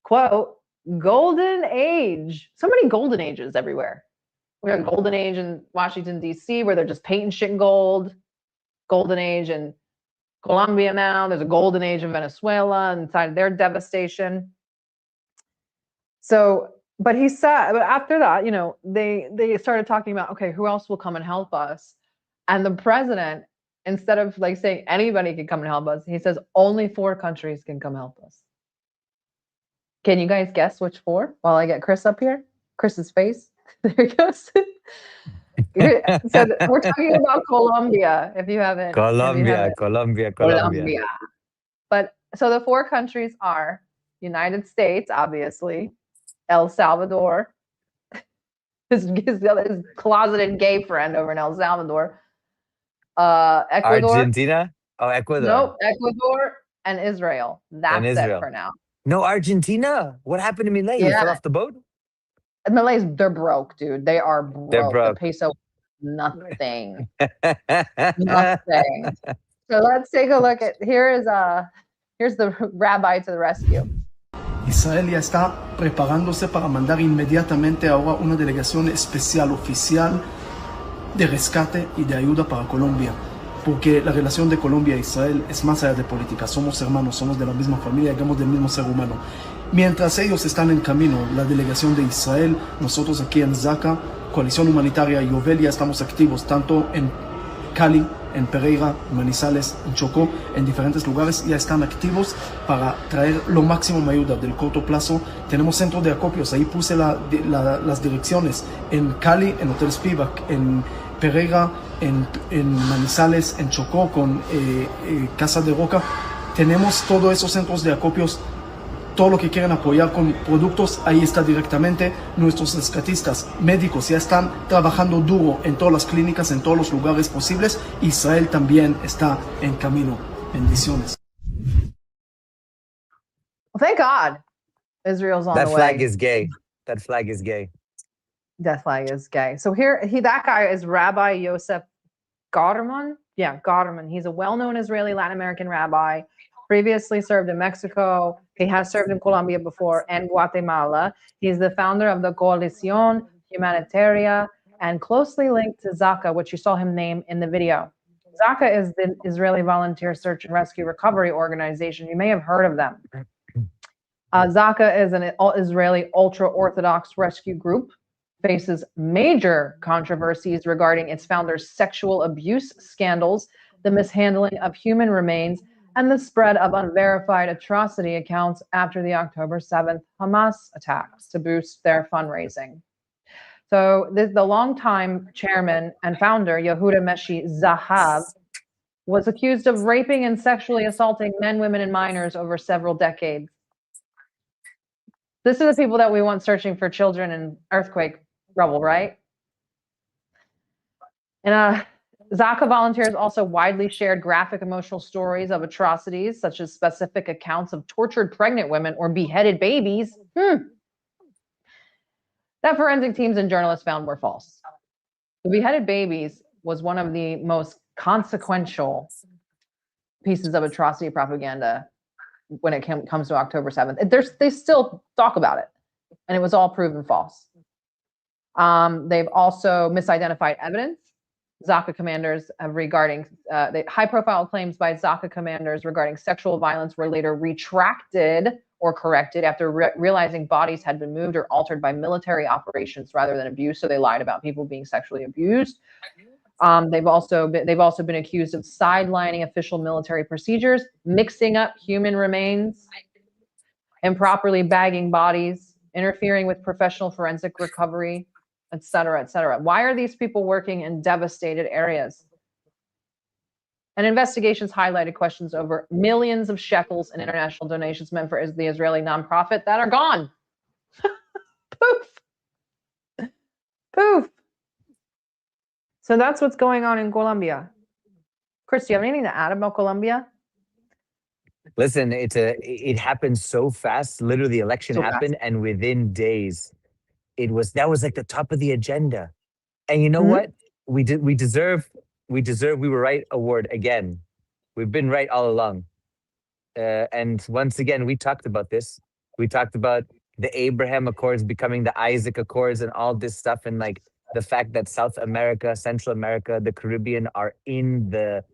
quote, golden age. So many golden ages everywhere. We have a golden age in Washington, D.C., where they're just painting shit in gold. Golden age in Colombia now. There's a golden age in Venezuela inside their devastation. So, but he said, but after that, you know, they started talking about, okay, who else will come and help us? And the president, instead of like saying anybody can come and help us, he says only 4 countries can come help us. Can you guys guess which 4? While I get Chris up here, Chris's face. There he goes. So we're talking about Colombia. If you haven't, Colombia. But so the 4 countries are United States, obviously, El Salvador, his closeted gay friend over in El Salvador. Ecuador. Argentina? Oh, Ecuador. Nope, Ecuador and Israel. That's it for now. No, Argentina. What happened to Milei? Yeah. He fell off the boat? Malay's, they're broke, dude. They are broke. They're broke. The peso, nothing. Nothing. So let's take a look at, here's the rabbi to the rescue. Israel ya está preparándose para mandar inmediatamente ahora una delegación especial oficial de rescate y de ayuda para Colombia, porque la relación de Colombia e Israel es más allá de política. Somos hermanos, somos de la misma familia, digamos del mismo ser humano. Mientras ellos están en camino, la delegación de Israel, nosotros aquí en Zaca, Coalición Humanitaria y Yovel, ya estamos activos tanto en Cali, en Pereira, en Manizales, en Chocó, en diferentes lugares, ya están activos para traer lo máximo de ayuda del corto plazo. Tenemos centro de acopios, ahí puse las direcciones, en Cali, en Hotel Spivak, en Pereira, en Manizales, en Chocó, con Casa de Roca. Tenemos todos esos centros de acopios. Todo lo que quieren apoyar con productos, ahí está directamente. Nuestros rescatistas médicos ya están trabajando duro en todas las clínicas, en todos los lugares posibles. Israel también está en camino. Bendiciones. Well, thank God Israel's on That the way. flag is gay. That flag is gay. That flag is gay. So that guy is Rabbi Yosef Goderman. Yeah, Goderman. He's a well-known Israeli Latin American rabbi previously served in Mexico. He has served in Colombia before and Guatemala. He's the founder of the Coalición Humanitaria and closely linked to Zaka, which you saw him name in the video. Zaka is the Israeli Volunteer Search and Rescue Recovery Organization. You may have heard of them. Zaka is an Israeli ultra-Orthodox rescue group, faces major controversies regarding its founder's sexual abuse scandals, the mishandling of human remains, and the spread of unverified atrocity accounts after the October 7th Hamas attacks to boost their fundraising. So the longtime chairman and founder, Yehuda Meshi Zahav, was accused of raping and sexually assaulting men, women, and minors over several decades. This is the people that we want searching for children in earthquake rubble, right? And Zaka volunteers also widely shared graphic emotional stories of atrocities, such as specific accounts of tortured pregnant women or beheaded babies. That forensic teams and journalists found were false. The beheaded babies was one of the most consequential pieces of atrocity propaganda when it comes to October 7th. They still talk about it, and it was all proven false. They've also misidentified evidence. Zaka commanders regarding high-profile claims by Zaka commanders regarding sexual violence were later retracted or corrected after realizing bodies had been moved or altered by military operations rather than abuse. So they lied about people being sexually abused. They've also been accused of sidelining official military procedures, mixing up human remains, improperly bagging bodies, interfering with professional forensic recovery, et cetera, et cetera. Why are these people working in devastated areas? And investigations highlighted questions over millions of shekels in international donations meant for the Israeli nonprofit that are gone. Poof. Poof. So that's what's going on in Colombia. Chris, do you have anything to add about Colombia? Listen, it happened so fast. Literally, the election happened, and within days, that was like the top of the agenda. And you know what? We deserve we were right award again. We've been right all along. And once again, we talked about this. We talked about the Abraham Accords becoming the Isaac Accords and all this stuff, and like the fact that South America, Central America, the Caribbean are in they're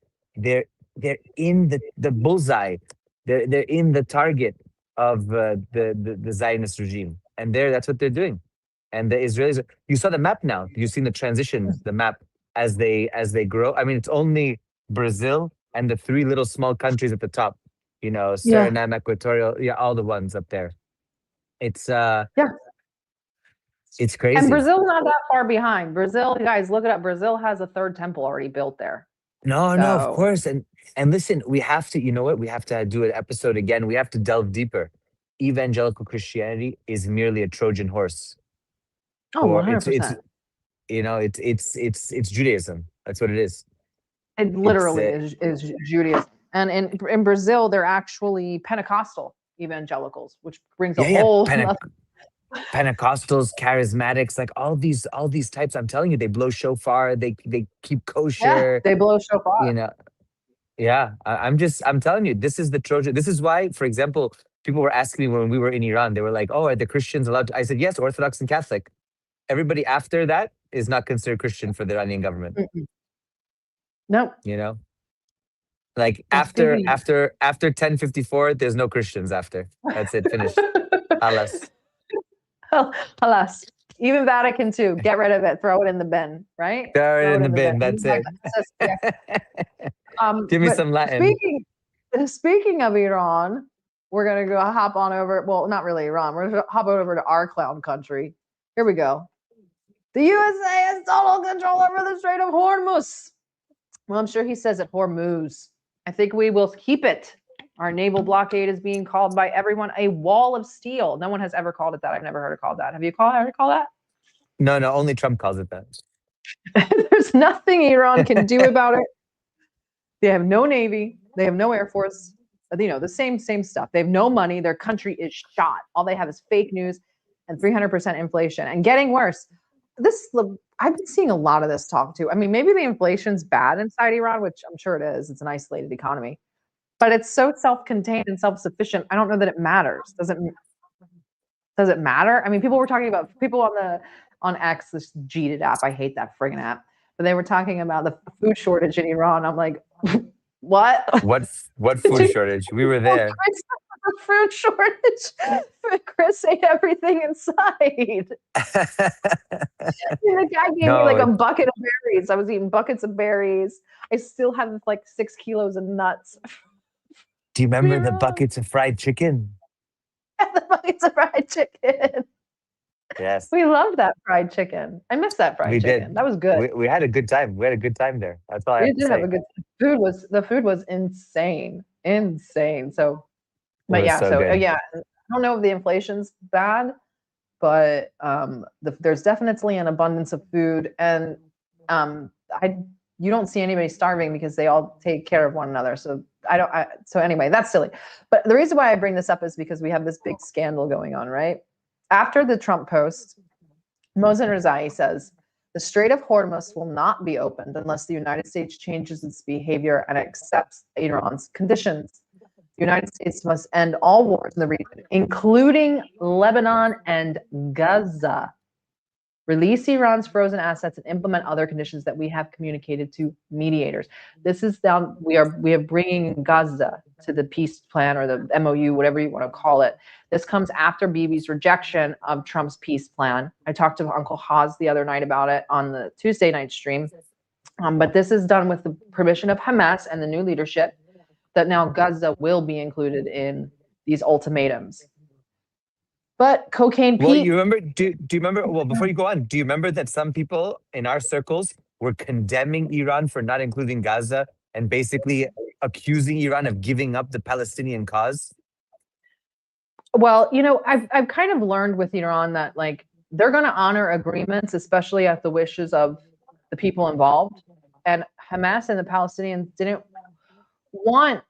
in the bullseye. They're in the target of the Zionist regime, and that's what they're doing. And the Israelis, you saw the map now. You've seen the transition, the map as they grow. I mean, it's only Brazil and the three little small countries at the top. You know, Suriname, Equatorial, all the ones up there. It's it's crazy. And Brazil's not that far behind. Brazil, guys, look it up. Brazil has a third temple already built there. No, of course. And listen, we have to, you know what? We have to do an episode again. We have to delve deeper. Evangelical Christianity is merely a Trojan horse. Oh, 100%. It's Judaism. That's what it is. It literally is Judaism. And in Brazil, they're actually Pentecostal evangelicals, which brings a whole Pentecostals, charismatics, like all these types. I'm telling you, they blow shofar. They keep kosher. Yeah, they blow shofar. You know, I'm telling you, this is the Trojan. This is why, for example, people were asking me when we were in Iran. They were like, "Oh, are the Christians allowed to?" I said, "Yes, Orthodox and Catholic. Everybody after that is not considered Christian for the Iranian government." No, you know, like after 1054, there's no Christians after. That's it, finished. Alas. Alas. Even Vatican II, get rid of it, throw it in the bin, right? Throw it in the bin. That's it. Give me some Latin. Speaking of Iran, we're gonna go hop on over. Well, not really Iran. We're gonna hop over to our clown country. Here we go. The USA has total control over the Strait of Hormuz. Well, I'm sure he says it Hormuz. I think we will keep it. Our naval blockade is being called by everyone a wall of steel. No one has ever called it that. I've never heard it called that. Have you ever called that? No, only Trump calls it that. There's nothing Iran can do about it. They have no navy. They have no air force. You know, the same stuff. They have no money. Their country is shot. All they have is fake news and 300% inflation. And getting worse. I've been seeing a lot of this talk too. I mean, maybe the inflation's bad inside Iran, which I'm sure it is. It's an isolated economy. But it's so self-contained and self-sufficient. I don't know that it matters. Does it matter? I mean, people were talking about people on X, this Jeeted app. I hate that friggin' app. But they were talking about the food shortage in Iran. I'm like, what? What food shortage? We were there. The fruit shortage. Chris ate everything inside. The guy gave me like a bucket of berries. I was eating buckets of berries. I still have like 6 kilos of nuts. Do you remember the buckets of fried chicken? The buckets of fried chicken. Yes. We loved that fried chicken. I miss that fried chicken. Did. That was good. We had a good time. We had a good time there. That's all I have to say. Have a good time. The food was insane. Insane. So, but yeah, yeah, I don't know if the inflation's bad, but there's definitely an abundance of food, and you don't see anybody starving because they all take care of one another. So so anyway, that's silly. But the reason why I bring this up is because we have this big scandal going on, right? After the Trump post, Mossad Rezai says, the Strait of Hormuz will not be opened unless the United States changes its behavior and accepts Iran's conditions. The United States must end all wars in the region, including Lebanon and Gaza. Release Iran's frozen assets and implement other conditions that we have communicated to mediators. This is down. We are bringing Gaza to the peace plan or the MOU, whatever you want to call it. This comes after Bibi's rejection of Trump's peace plan. I talked to Uncle Haz the other night about it on the Tuesday night stream. But this is done with the permission of Hamas and the new leadership, that now Gaza will be included in these ultimatums. But Cocaine Pete. Well, you remember? Do you remember? Well, before you go on, do you remember that some people in our circles were condemning Iran for not including Gaza and basically accusing Iran of giving up the Palestinian cause? Well, I've kind of learned with Iran that like they're going to honor agreements, especially at the wishes of the people involved. And Hamas and the Palestinians didn't want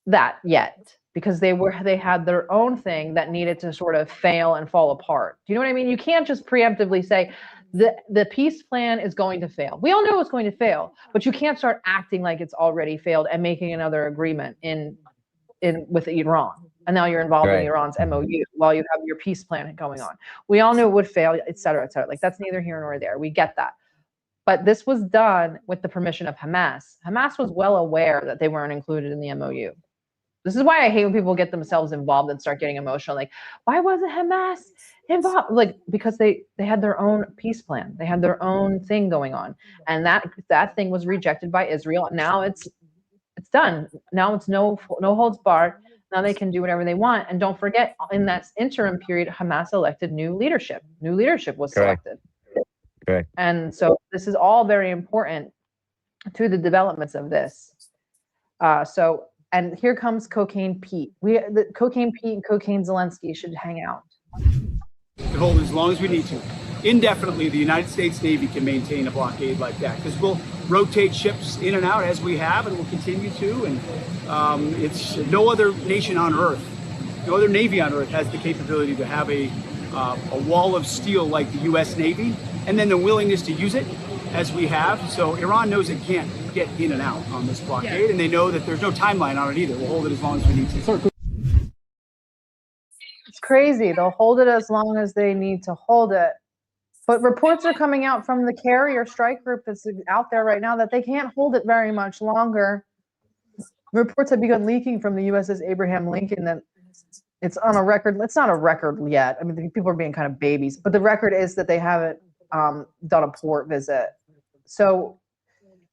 that yet, because they had their own thing that needed to sort of fail and fall apart. Do you know what I mean? You can't just preemptively say the peace plan is going to fail. We all know it's going to fail, but you can't start acting like it's already failed and making another agreement with Iran. And now you're involved in Iran's MOU while you have your peace plan going on. We all knew it would fail, et cetera, et cetera. Like that's neither here nor there. We get that. But this was done with the permission of Hamas. Hamas was well aware that they weren't included in the MOU. This is why I hate when people get themselves involved and start getting emotional. Like, why wasn't Hamas involved? Like, because they had their own peace plan. They had their own thing going on. And that thing was rejected by Israel. Now it's done. Now it's no holds barred. Now they can do whatever they want. And don't forget, in that interim period, Hamas elected new leadership. New leadership was selected. Correct. And so this is all very important to the developments of this. And here comes Cocaine Pete. Cocaine Pete and Cocaine Zelensky should hang out. Hold as long as we need to. Indefinitely, the United States Navy can maintain a blockade like that because we'll rotate ships in and out as we have, and we'll continue to. And it's no other nation on Earth, no other Navy on Earth has the capability to have a wall of steel like the U.S. Navy, and then the willingness to use it as we have. So Iran knows it can't get in and out on this blockade, and they know that there's no timeline on it either. We'll hold it as long as we need to. It's crazy. They'll hold it as long as they need to hold it. But reports are coming out from the carrier strike group that's out there right now that they can't hold it very much longer. Reports have begun leaking from the USS Abraham Lincoln that it's on a record. It's not a record yet. I mean, people are being kind of babies, but the record is that they haven't done a port visit. So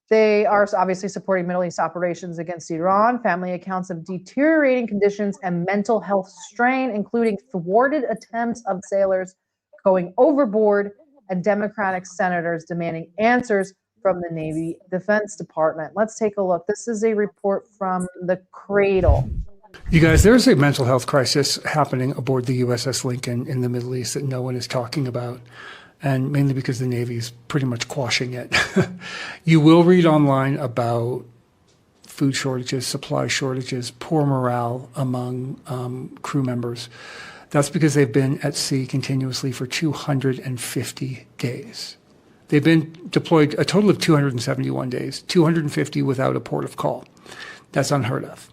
they are obviously supporting Middle East operations against Iran. Family accounts of deteriorating conditions and mental health strain, including thwarted attempts of sailors going overboard and Democratic senators demanding answers from the Navy Defense Department. Let's take a look. This is a report from the Cradle. You guys, there's a mental health crisis happening aboard the USS Lincoln in the Middle East that no one is talking about, and mainly because the Navy is pretty much quashing it. You will read online about food shortages, supply shortages, poor morale among crew members. That's because they've been at sea continuously for 250 days. They've been deployed a total of 271 days, 250 without a port of call. That's unheard of.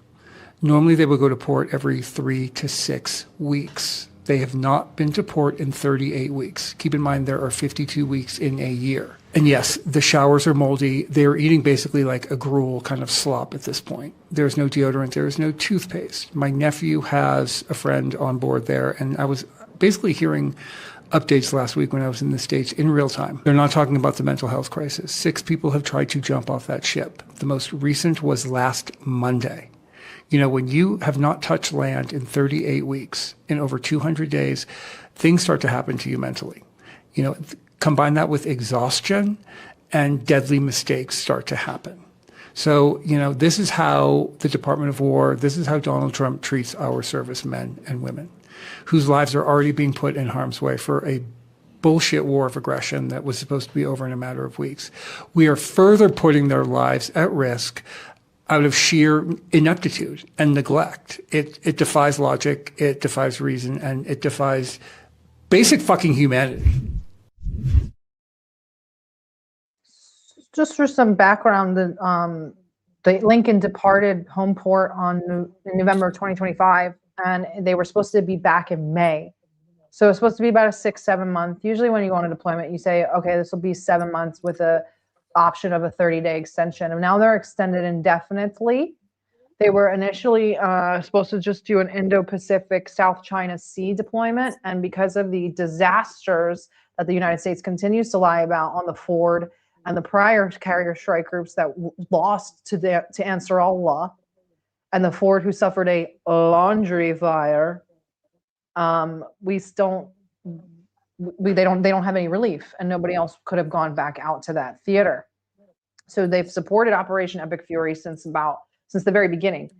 Normally they would go to port every 3 to 6 weeks. They have not been to port in 38 weeks. Keep in mind there are 52 weeks in a year. And yes, the showers are moldy. They're eating basically like a gruel kind of slop at this point. There's no deodorant. There's no toothpaste. My nephew has a friend on board there, and I was basically hearing updates last week when I was in the States in real time. They're not talking about the mental health crisis. 6 people have tried to jump off that ship. The most recent was last Monday. You know, when you have not touched land in 38 weeks, in over 200 days, things start to happen to you mentally. You know, combine that with exhaustion and deadly mistakes start to happen. So, you know, this is how the Department of War, this is how Donald Trump treats our servicemen and women, whose lives are already being put in harm's way for a bullshit war of aggression that was supposed to be over in a matter of weeks. We are further putting their lives at risk out of sheer ineptitude and neglect. It defies logic, it defies reason, and it defies basic fucking humanity. Just for some background, the Lincoln departed home port in November of 2025, and they were supposed to be back in May. So it's supposed to be about a 6-7 month. Usually when you go on a deployment, you say, okay, this will be 7 months with a option of a 30-day extension. And now they're extended indefinitely. They were initially supposed to just do an Indo-Pacific South China Sea deployment. And because of the disasters that the United States continues to lie about on the Ford and the prior carrier strike groups that lost to Ansarallah, and the Ford who suffered a laundry fire, they don't have any relief, and nobody else could have gone back out to that theater. So they've supported Operation Epic Fury since the very beginning,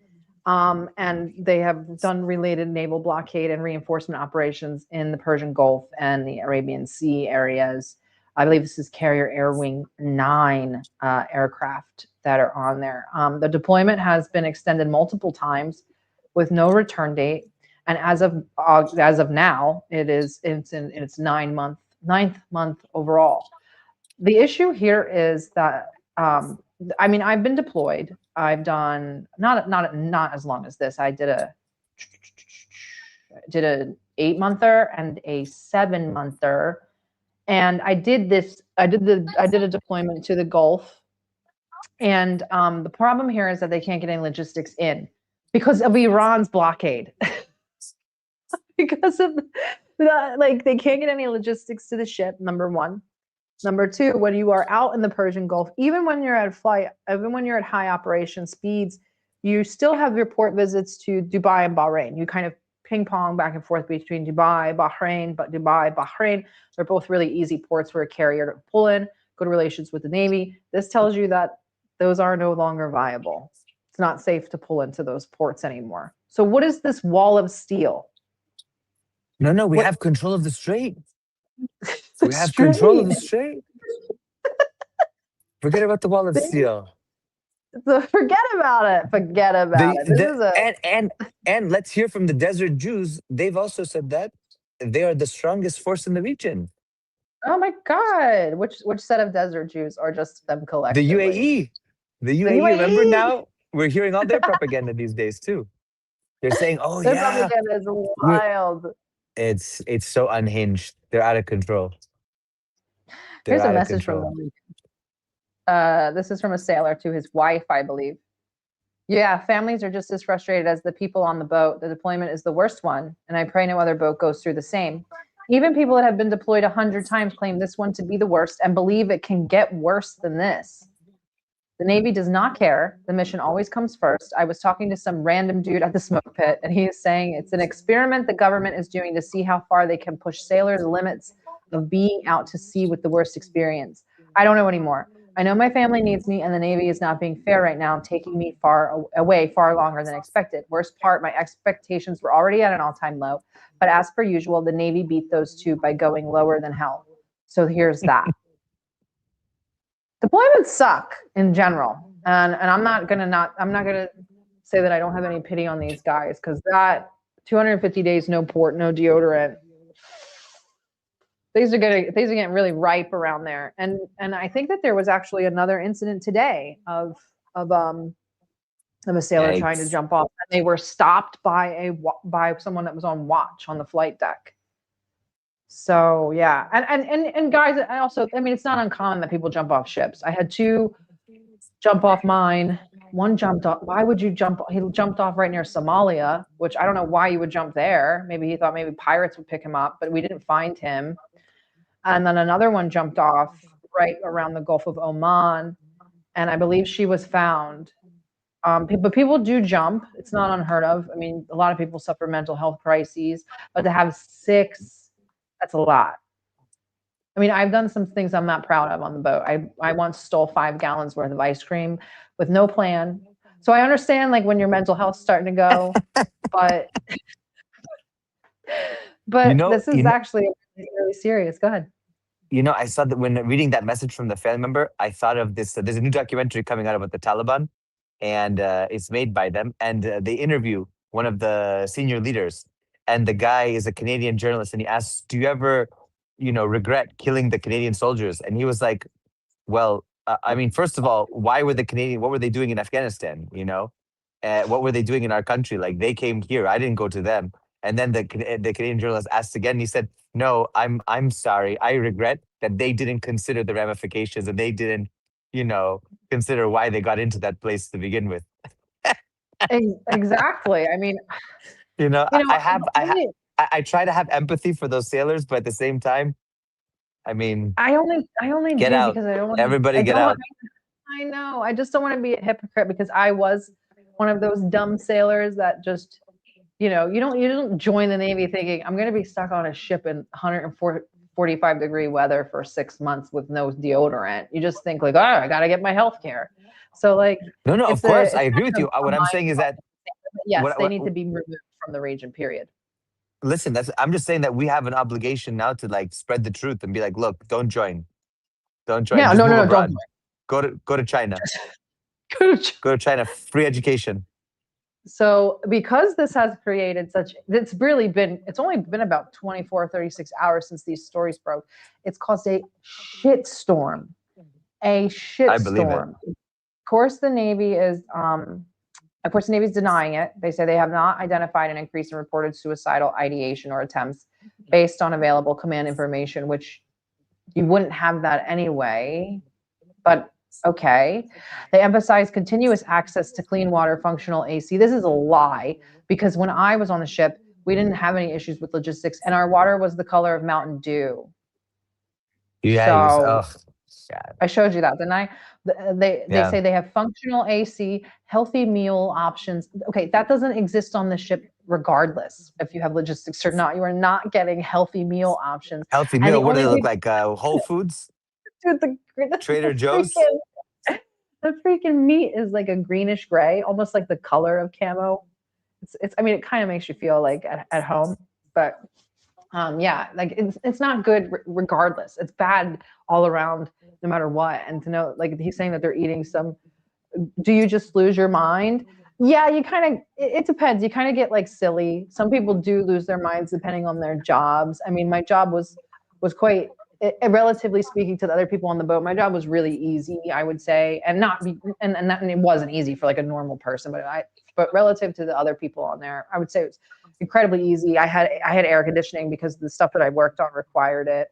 and they have done related naval blockade and reinforcement operations in the Persian Gulf and the Arabian Sea areas. I believe this is Carrier Air Wing 9 aircraft that are on there. The deployment has been extended multiple times with no return date. And as of now, it's in its ninth month overall. The issue here is that I mean, I've been deployed. I've done not as long as this. I did an 8-monther and a 7-monther, and I did a deployment to the Gulf. And the problem here is that they can't get any logistics in because of Iran's blockade. Because of they can't get any logistics to the ship, number one. Number two, when you are out in the Persian Gulf, even when you're at high operation speeds, you still have your port visits to Dubai and Bahrain. You kind of ping pong back and forth between Dubai, Bahrain, but Dubai, Bahrain, they're both really easy ports for a carrier to pull in, good relations with the Navy. This tells you that those are no longer viable. It's not safe to pull into those ports anymore. So what is this wall of steel? No, we have control of the strait. We have control of the strait. Forget about the wall of steel. So forget about it. Forget about it. And let's hear from the desert Jews. They've also said that they are the strongest force in the region. Oh my God! Which set of desert Jews, or just them collectively? The UAE. The UAE. Remember now? We're hearing all their propaganda these days too. They're saying, "Oh their yeah, propaganda is wild." It's so unhinged. They're out of control. Here's a message from them. This is from a sailor to his wife, I believe. Yeah, families are just as frustrated as the people on the boat. The deployment is the worst one, and I pray no other boat goes through the same. Even people that have been deployed 100 times claim this one to be the worst and believe it can get worse than this. The Navy does not care. The mission always comes first. I was talking to some random dude at the smoke pit, and he is saying it's an experiment the government is doing to see how far they can push sailors' limits of being out to sea with the worst experience. I don't know anymore. I know my family needs me, and the Navy is not being fair right now, taking me far longer than expected. Worst part, my expectations were already at an all-time low, but as per usual, the Navy beat those two by going lower than hell. So here's that. Deployments suck in general, and I'm not gonna say that I don't have any pity on these guys, because that 250 days, no port, no deodorant, things are getting really ripe around there. And I think that there was actually another incident today of of a sailor trying to Yikes. jump off, and they were stopped by someone that was on watch on the flight deck. So yeah, and guys, I also, I mean, it's not uncommon that people jump off ships. I had 2 jump off mine. One jumped off. Why would you jump? He jumped off right near Somalia, which I don't know why you would jump there. Maybe he thought maybe pirates would pick him up, but we didn't find him. And then another one jumped off right around the Gulf of Oman, and I believe she was found. But people do jump. It's not unheard of. I mean, a lot of people suffer mental health crises, but to have 6, that's a lot. I mean, I've done some things I'm not proud of on the boat. I once stole 5 gallons worth of ice cream with no plan. So I understand like when your mental health's starting to go, but this is actually really serious. Go ahead. You know, I saw that when reading that message from the family member, I thought of this. There's a new documentary coming out about the Taliban, and it's made by them. And they interview one of the senior leaders, and the guy is a Canadian journalist, and he asks, "Do you ever, regret killing the Canadian soldiers?" And he was like, "Well, I mean, first of all, why were the Canadian? What were they doing in Afghanistan? What were they doing in our country? Like they came here. I didn't go to them." And then the Canadian journalist asked again. He said, "No, I'm sorry. I regret that they didn't consider the ramifications and they didn't, consider why they got into that place to begin with." Exactly. I mean, I try to have empathy for those sailors, but at the same time, I mean, I only get do out. because I don't want Everybody get out. I know. I just don't want to be a hypocrite because I was one of those dumb sailors that just, you don't join the Navy thinking I'm going to be stuck on a ship in 145-degree weather for 6 months with no deodorant. You just think like, oh, I got to get my health care. So like, no, of course, I agree with you. What I'm saying is that yes, they need to be removed from the region. Period. Listen, I'm just saying that we have an obligation now to like spread the truth and be like, look, don't join. Don't join. Yeah, Just move abroad. Don't Go to China. Go to China. Free education. So because this has created it's only been about 24, 36 hours since these stories broke. It's caused a shitstorm. A shitstorm. I believe it. Of course, the Navy is denying it. They say they have not identified an increase in reported suicidal ideation or attempts based on available command information, which you wouldn't have that anyway. But okay. They emphasize continuous access to clean water, functional AC. This is a lie because when I was on the ship, we didn't have any issues with logistics and our water was the color of Mountain Dew. Yeah. I showed you that, didn't I? They say they have functional AC, healthy meal options. Okay, that doesn't exist on the ship regardless if you have logistics or not. You are not getting healthy meal options. Healthy meal? What do they look like? Whole Foods? Dude, Trader Joe's? The freaking meat is like a greenish gray, almost like the color of camo. I mean, it kind of makes you feel like at home, but yeah, like it's not good regardless. It's bad all around, no matter what. And to know, like he's saying that they're eating do you just lose your mind? Yeah, it depends. You kind of get like silly. Some people do lose their minds depending on their jobs. I mean, my job was quite, relatively speaking to the other people on the boat, my job was really easy, I would say, and it wasn't easy for like a normal person, but relative to the other people on there, I would say it was incredibly easy. I had air conditioning because the stuff that I worked on required it,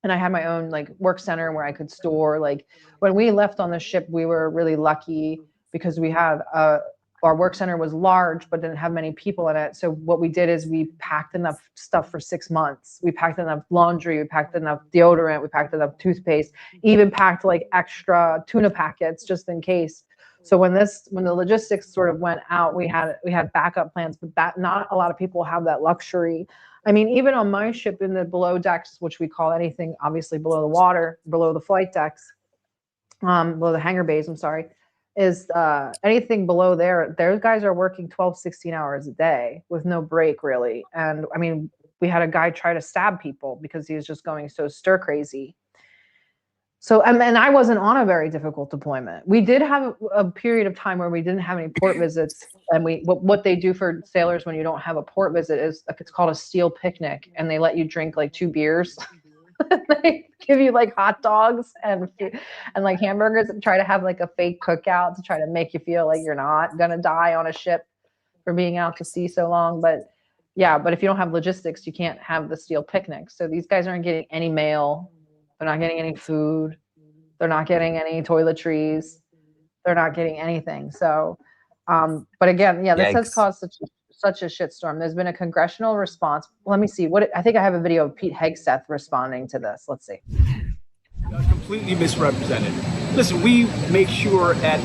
and I had my own like work center where I could store. Like when we left on the ship, we were really lucky because we had our work center was large, but didn't have many people in it. So what we did is we packed enough stuff for 6 months. We packed enough laundry, we packed enough deodorant, we packed enough toothpaste, even packed like extra tuna packets just in case. So when the logistics sort of went out, we had backup plans, but that not a lot of people have that luxury. I mean, even on my ship in the below decks, which we call anything obviously below the water, below the flight decks, below the hangar bays, I'm sorry, is anything below there, those guys are working 12, 16 hours a day with no break really. And I mean, we had a guy try to stab people because he was just going so stir crazy. So, and I wasn't on a very difficult deployment. We did have a period of time where we didn't have any port visits. And what they do for sailors when you don't have a port visit is it's called a steel picnic. And they let you drink like 2 beers They give you like hot dogs and like hamburgers and try to have like a fake cookout to try to make you feel like you're not gonna die on a ship for being out to sea so long. But yeah, but if you don't have logistics, you can't have the steel picnics. So these guys aren't getting any mail. They're not getting any food. They're not getting any toiletries. They're not getting anything. So, but again, yeah, this has caused such a shitstorm. There's been a congressional response. Let me see I think I have a video of Pete Hegseth responding to this. Let's see. Completely misrepresented. Listen, we make sure at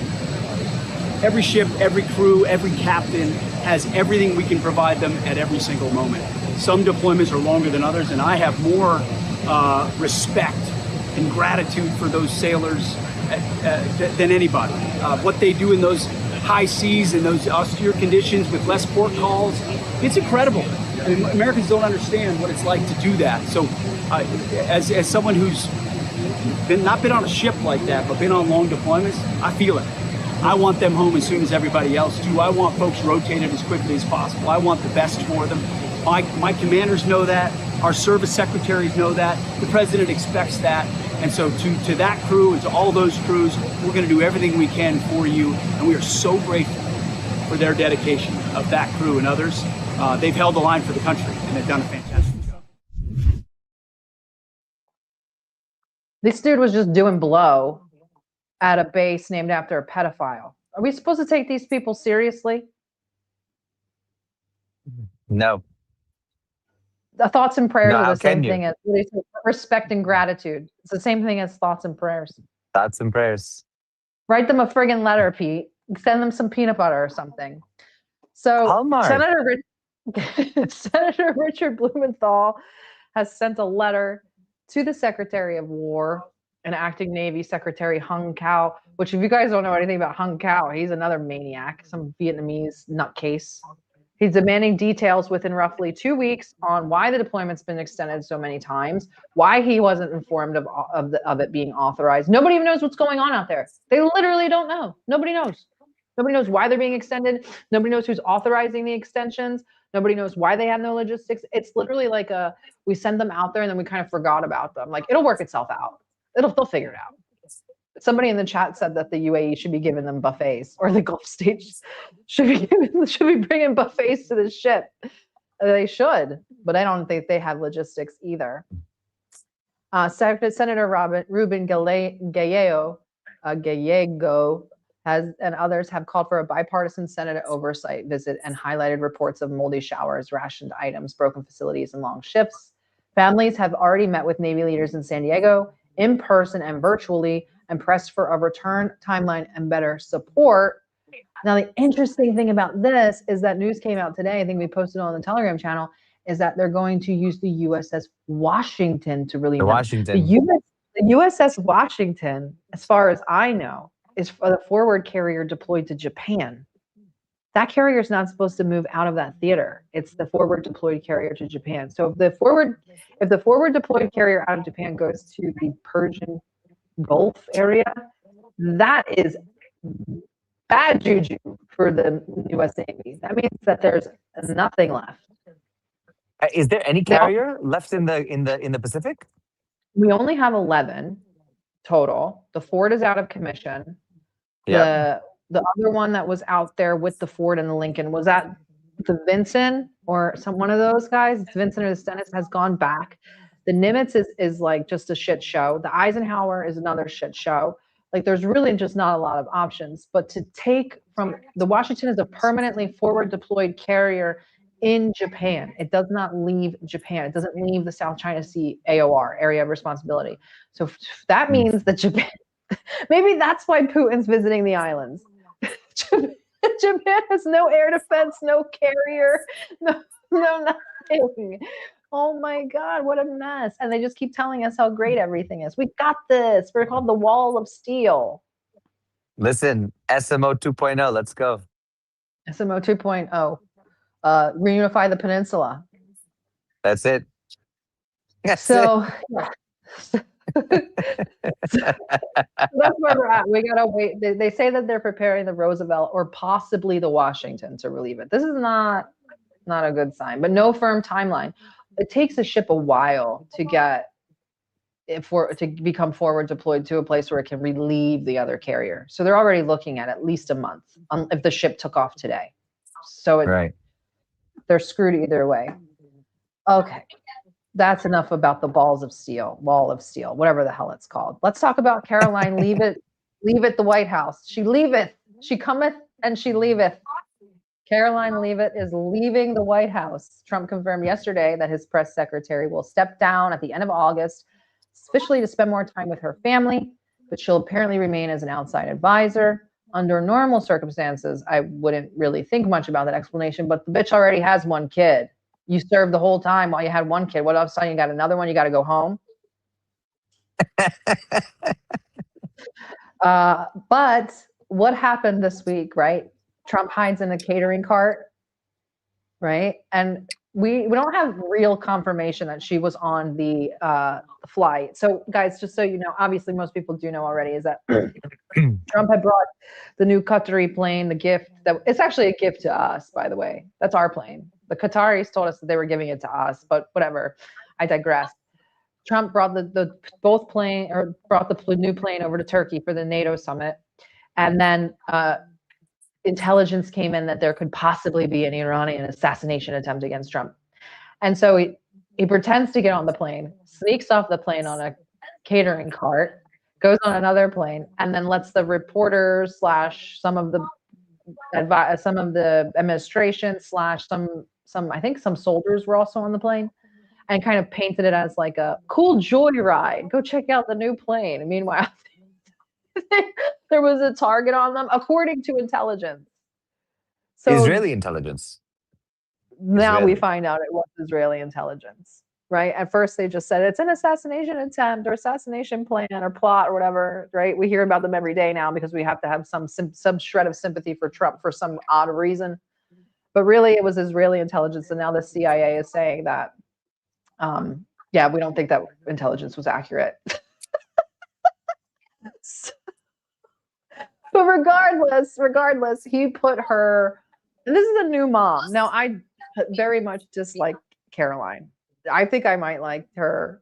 every ship, every crew, every captain has everything we can provide them at every single moment. Some deployments are longer than others, and I have more respect and gratitude for those sailors than anybody. What they do in those high seas and those austere conditions with less port calls, it's incredible. I mean, Americans don't understand what it's like to do that. So as someone who's not been on a ship like that, but been on long deployments, I feel it. I want them home as soon as everybody else do. I want folks rotated as quickly as possible. I want the best for them. My commanders know that. Our service secretaries know that. The president expects that. And so to that crew and to all those crews, we're going to do everything we can for you. And we are so grateful for their dedication of that crew and others. They've held the line for the country, and they've done a fantastic job. This dude was just doing blow at a base named after a pedophile. Are we supposed to take these people seriously? No. The thoughts and prayers No, are how the same can you? thing as respect and gratitude. It's the same thing as thoughts and prayers. Thoughts and prayers. Write them a friggin' letter, Pete. Send them some peanut butter or something. So Hallmark. Senator Richard Blumenthal has sent a letter to the Secretary of War and Acting Navy Secretary Hung Cao, which if you guys don't know anything about Hung Cao, he's another maniac, some Vietnamese nutcase. He's demanding details within roughly 2 weeks on why the deployment's been extended so many times, why he wasn't informed of it being authorized. Nobody even knows what's going on out there. They literally don't know. Nobody knows. Nobody knows why they're being extended. Nobody knows who's authorizing the extensions. Nobody knows why they have no logistics. It's literally like we send them out there and then we kind of forgot about them. Like, it'll work itself out. They'll figure it out. Somebody in the chat said that the UAE should be giving them buffets, or the Gulf states should be bringing buffets to the ship. They should, but I don't think they have logistics either. Senator Ruben Gallego and others have called for a bipartisan Senate oversight visit and highlighted reports of moldy showers, rationed items, broken facilities, and long shifts. Families have already met with Navy leaders in San Diego in person and virtually, and pressed for a return timeline and better support. Now, the interesting thing about this is that news came out today, I think we posted on the Telegram channel, is that they're going to use the USS Washington to relieve them. The USS Washington, as far as I know, is for the forward carrier deployed to Japan. That carrier is not supposed to move out of that theater. It's the forward deployed carrier to Japan. So if the forward deployed carrier out of Japan goes to the Persian Gulf area, that is bad juju for the U.S. Navy. That means that there's nothing left. Is there any carrier left in the Pacific? We only have 11 total. The Ford is out of commission. Yeah. The other one that was out there with the Ford and the Lincoln, was that the Vincent or one of those guys? It's Vincent or the Stennis has gone back. The Nimitz is like just a shit show. The Eisenhower is another shit show. Like, there's really just not a lot of options. But to take from the Washington is a permanently forward deployed carrier in Japan. It does not leave Japan. It doesn't leave the South China Sea AOR, area of responsibility. So that means that Japan, maybe that's why Putin's visiting the islands. Japan has no air defense, no carrier, no nothing. Oh my God, what a mess. And they just keep telling us how great everything is. We got this. We're called the Wall of Steel. Listen, SMO 2.0, let's go. SMO 2.0. Reunify the peninsula. That's it. So that's where we're at. We gotta wait. They say that they're preparing the Roosevelt or possibly the Washington to relieve it. This is not a good sign, but no firm timeline. It takes a ship a while to get to become forward deployed to a place where it can relieve the other carrier. So they're already looking at least a month if the ship took off today. So they're screwed either way. Okay, that's enough about the wall of steel, whatever the hell it's called. Let's talk about Caroline Leavitt the White House. She leaveth, she cometh and she leaveth. Caroline Leavitt is leaving the White House. Trump confirmed yesterday that his press secretary will step down at the end of August, officially to spend more time with her family, but she'll apparently remain as an outside advisor. Under normal circumstances, I wouldn't really think much about that explanation, but the bitch already has one kid. You served the whole time while you had one kid. What all of a sudden you got another one, you got to go home? But what happened this week, right? Trump hides in a catering cart, right? And we don't have real confirmation that she was on the flight. So guys, just so you know, obviously most people do know already, is that Trump had brought the new Qatari plane, the gift that it's actually a gift to us, by the way. That's our plane. The Qataris told us that they were giving it to us, but whatever. I digress. Trump brought the new plane over to Turkey for the NATO summit, and then intelligence came in that there could possibly be an Iranian assassination attempt against Trump. And so he pretends to get on the plane, sneaks off the plane on a catering cart, goes on another plane, and then lets the reporters / some of the administration / I think some soldiers were also on the plane, and kind of painted it as like a cool joyride. Go check out the new plane. And meanwhile, there was a target on them, according to intelligence. So Israeli intelligence. Now we find out it was Israeli intelligence, right? At first they just said it's an assassination attempt or assassination plan or plot or whatever, right? We hear about them every day now because we have to have some shred of sympathy for Trump for some odd reason. But really it was Israeli intelligence, and now the CIA is saying that, yeah, we don't think that intelligence was accurate. But regardless, he put her, this is a new mom. Now, I very much dislike Caroline. I think I might like her.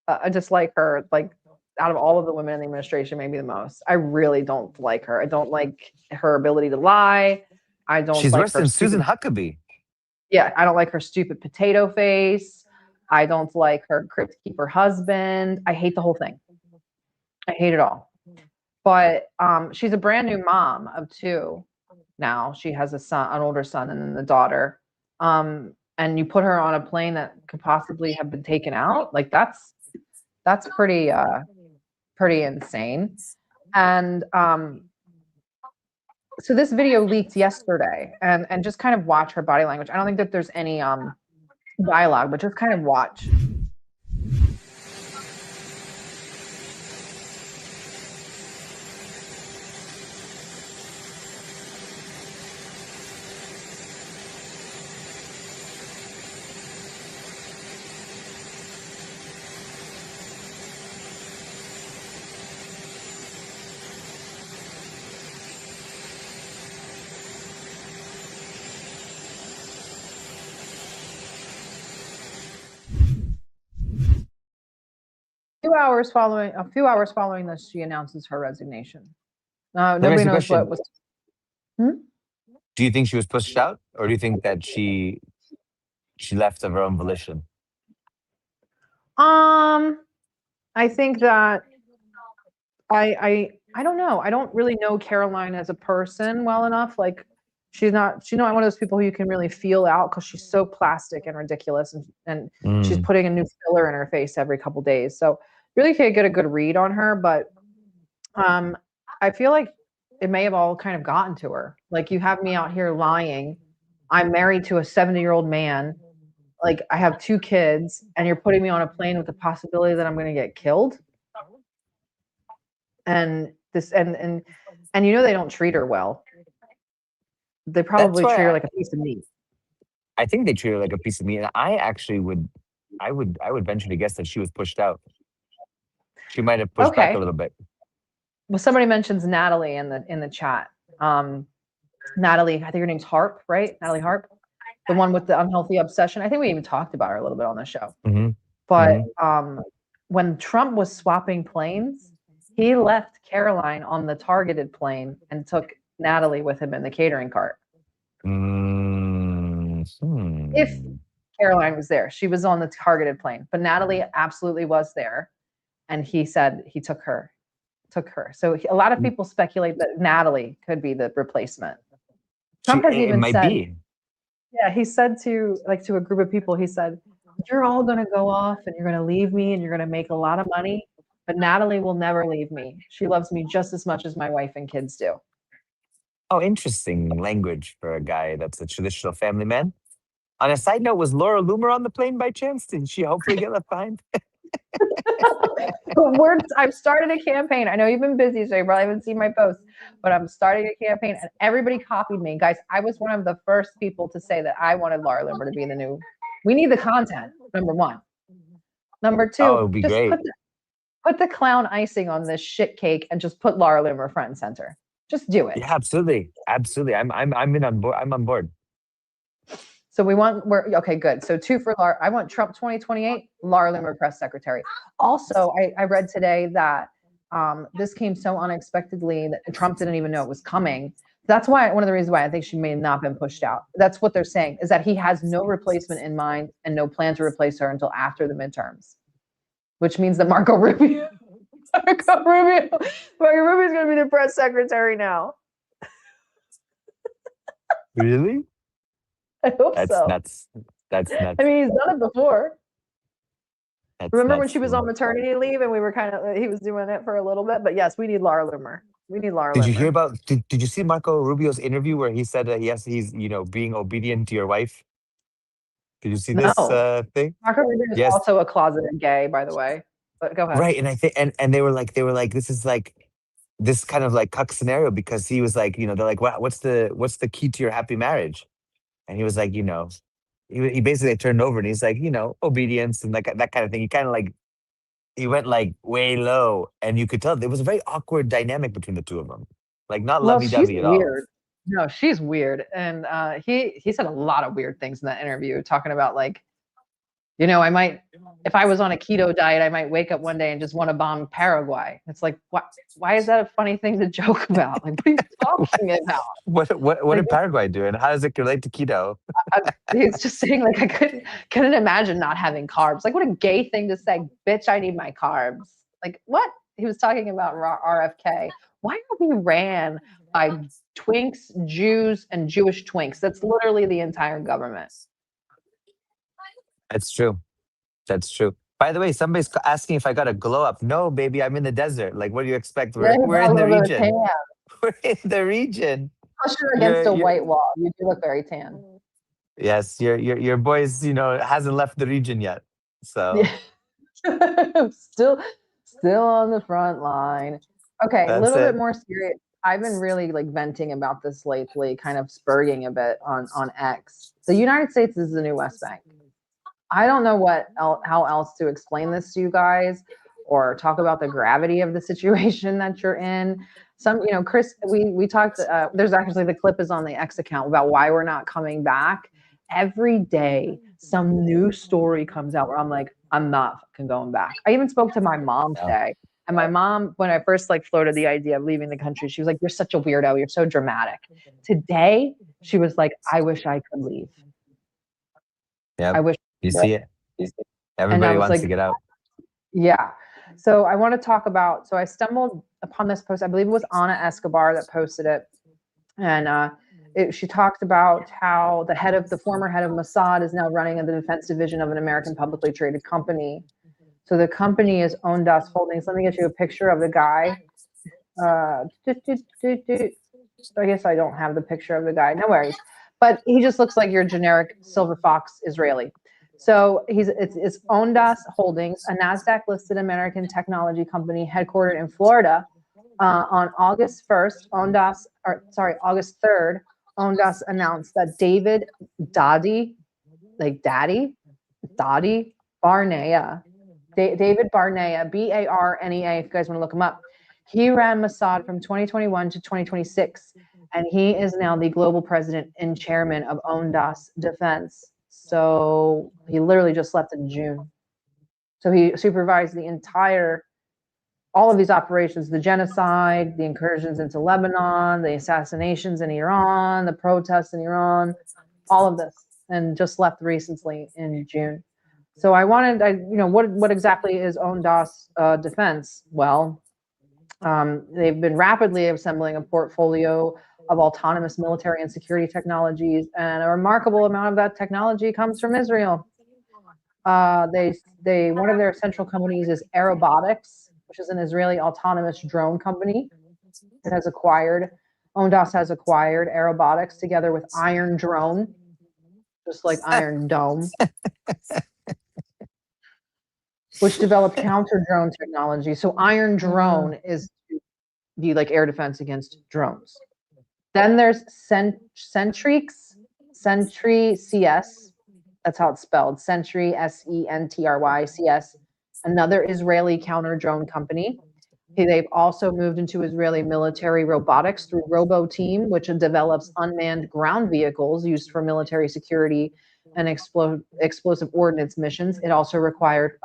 I dislike her, like, out of all of the women in the administration, maybe the most. I really don't like her. I don't like her ability to lie. I don't She's like worse than Susan Huckabee. Yeah, I don't like her stupid potato face. I don't like her crypt keeper husband. I hate the whole thing. I hate it all. But she's a brand new mom of 2 now. She has an older son, and then the daughter. And you put her on a plane that could possibly have been taken out. Like that's pretty insane. And so this video leaked yesterday, and just kind of watch her body language. I don't think that there's any dialogue, but just kind of watch. a few hours following this, she announces her resignation. Nobody knows what was. Do you think she was pushed out, or do you think that she left of her own volition? I think that I don't know. I don't really know Caroline as a person well enough. Like she's not one of those people who you can really feel out because she's so plastic and ridiculous, and she's putting a new filler in her face every couple days. So really can't get a good read on her, but I feel like it may have all kind of gotten to her. Like, you have me out here lying. I'm married to a 70-year-old man. Like, I have 2 kids, and you're putting me on a plane with the possibility that I'm going to get killed. And this, and you know, they don't treat her well. They probably treat her like a piece of meat. I think they treat her like a piece of meat. And I actually would venture to guess that she was pushed out. She might have pushed back a little bit. Well, somebody mentions Natalie in the chat. Natalie, I think her name's Harp, right? Natalie Harp, the one with the unhealthy obsession. I think we even talked about her a little bit on the show. But when Trump was swapping planes, he left Caroline on the targeted plane and took Natalie with him in the catering cart. If Caroline was there, she was on the targeted plane, but Natalie absolutely was there. And he said he took her. So a lot of people speculate that Natalie could be the replacement. Trump has even said, yeah, he said to a group of people, he said, you're all going to go off and you're going to leave me and you're going to make a lot of money, but Natalie will never leave me. She loves me just as much as my wife and kids do. Oh, interesting language for a guy that's a traditional family man. On a side note, was Laura Loomer on the plane by chance? Did she hopefully get left behind? I've started a campaign. I know you've been busy, so you probably haven't seen my posts, but I'm starting a campaign and everybody copied me. Guys, I was one of the first people to say that I wanted Laura Loomer to be the new. We need the content, number one. Number two, oh, it'd be just great. Put the clown icing on this shit cake and just put Laura Loomer front and center. Just do it. Yeah, absolutely. Absolutely. I'm on board. I'm on board. So okay, good. So 2 for Laura. I want Trump 2028, Laura Loomer press secretary. Also, I read today that this came so unexpectedly that Trump didn't even know it was coming. That's why one of the reasons why I think she may not have been pushed out. That's what they're saying, is that he has no replacement in mind and no plan to replace her until after the midterms, which means that Marco Rubio is going to be the press secretary now. Really? I hope That's so. nuts. That's nuts. I mean, he's done it before. Remember when she was on nuts. maternity leave and he was doing it for a little bit? But yes, we need Laura Loomer. We need Laura Did Loomer. you hear about? Did you see Marco Rubio's interview where he said that he's being obedient to your wife? Did you see this thing? Marco Rubio is also a closeted gay, by the way. But go ahead. Right, and I think and they were like this is like this kind of like cuck scenario because he was like they're like what's the key to your happy marriage, and he was like he basically turned over and he's like obedience and that kind of thing. He kind of like he went like way low, and you could tell there was a very awkward dynamic between the two of them, like not lovey-dovey at all. Weird. No, she's weird, and he said a lot of weird things in that interview, talking about like, I might, if I was on a keto diet, I might wake up one day and just want to bomb Paraguay. It's like, why is that a funny thing to joke about? Like, what are you talking about? What did Paraguay do, and how does it relate to keto? He's just saying like, I couldn't imagine not having carbs. Like, what a gay thing to say, bitch, I need my carbs. Like, what? He was talking about RFK. Why are we ran by twinks, Jews, and Jewish twinks? That's literally the entire government. That's true. That's true. By the way, somebody's asking if I got a glow up. No, baby, I'm in the desert. Like, what do you expect? We're in the region. We're in the region. Push her against a white wall. You do look very tan. Yes, your boys, hasn't left the region yet. So still on the front line. Okay, a little bit more serious. I've been really like venting about this lately, kind of spurging a bit on X. The United States is the new West Bank. I don't know how else to explain this to you guys or talk about the gravity of the situation that you're in. Chris, we talked, there's actually the clip is on the X account about why we're not coming back. Every day, some new story comes out where I'm like, I'm not fucking going back. I even spoke to my mom today. And my mom, when I first floated the idea of leaving the country, she was like, you're such a weirdo. You're so dramatic. Today, she was like, I wish I could leave. Yeah. I wish. You see it. Everybody wants to get out. Yeah. So I want to talk about, I stumbled upon this post. I believe it was Ana Escobar that posted it. And she talked about how the former head of Mossad is now running in the defense division of an American publicly traded company. So the company is Ondas Holdings. Let me get you a picture of the guy. I guess I don't have the picture of the guy. No worries. But he just looks like your generic silver fox Israeli. So it's Ondas Holdings, a Nasdaq-listed American technology company headquartered in Florida. On August 3rd, Ondas announced that David Dadi Barnea, David Barnea, Barnea, if you guys want to look him up, he ran Mossad from 2021 to 2026, and he is now the global president and chairman of Ondas Defense. So he literally just left in June. So he supervised all of these operations, the genocide, the incursions into Lebanon, the assassinations in Iran, the protests in Iran, all of this, and just left recently in June. So what exactly is ONDAS defense? Well, they've been rapidly assembling a portfolio of autonomous military and security technologies, and a remarkable amount of that technology comes from Israel. One of their central companies is Aerobotics, which is an Israeli autonomous drone company. ONDAS has acquired Aerobotics together with Iron Drone, just like Iron Dome, which developed counter drone technology. So Iron Drone is to be like air defense against drones. Then there's Sentry CS. That's how it's spelled. Sentry, Sentry CS. Another Israeli counter drone company. They've also moved into Israeli military robotics through RoboTeam, which develops unmanned ground vehicles used for military security and explosive ordnance missions. It also acquired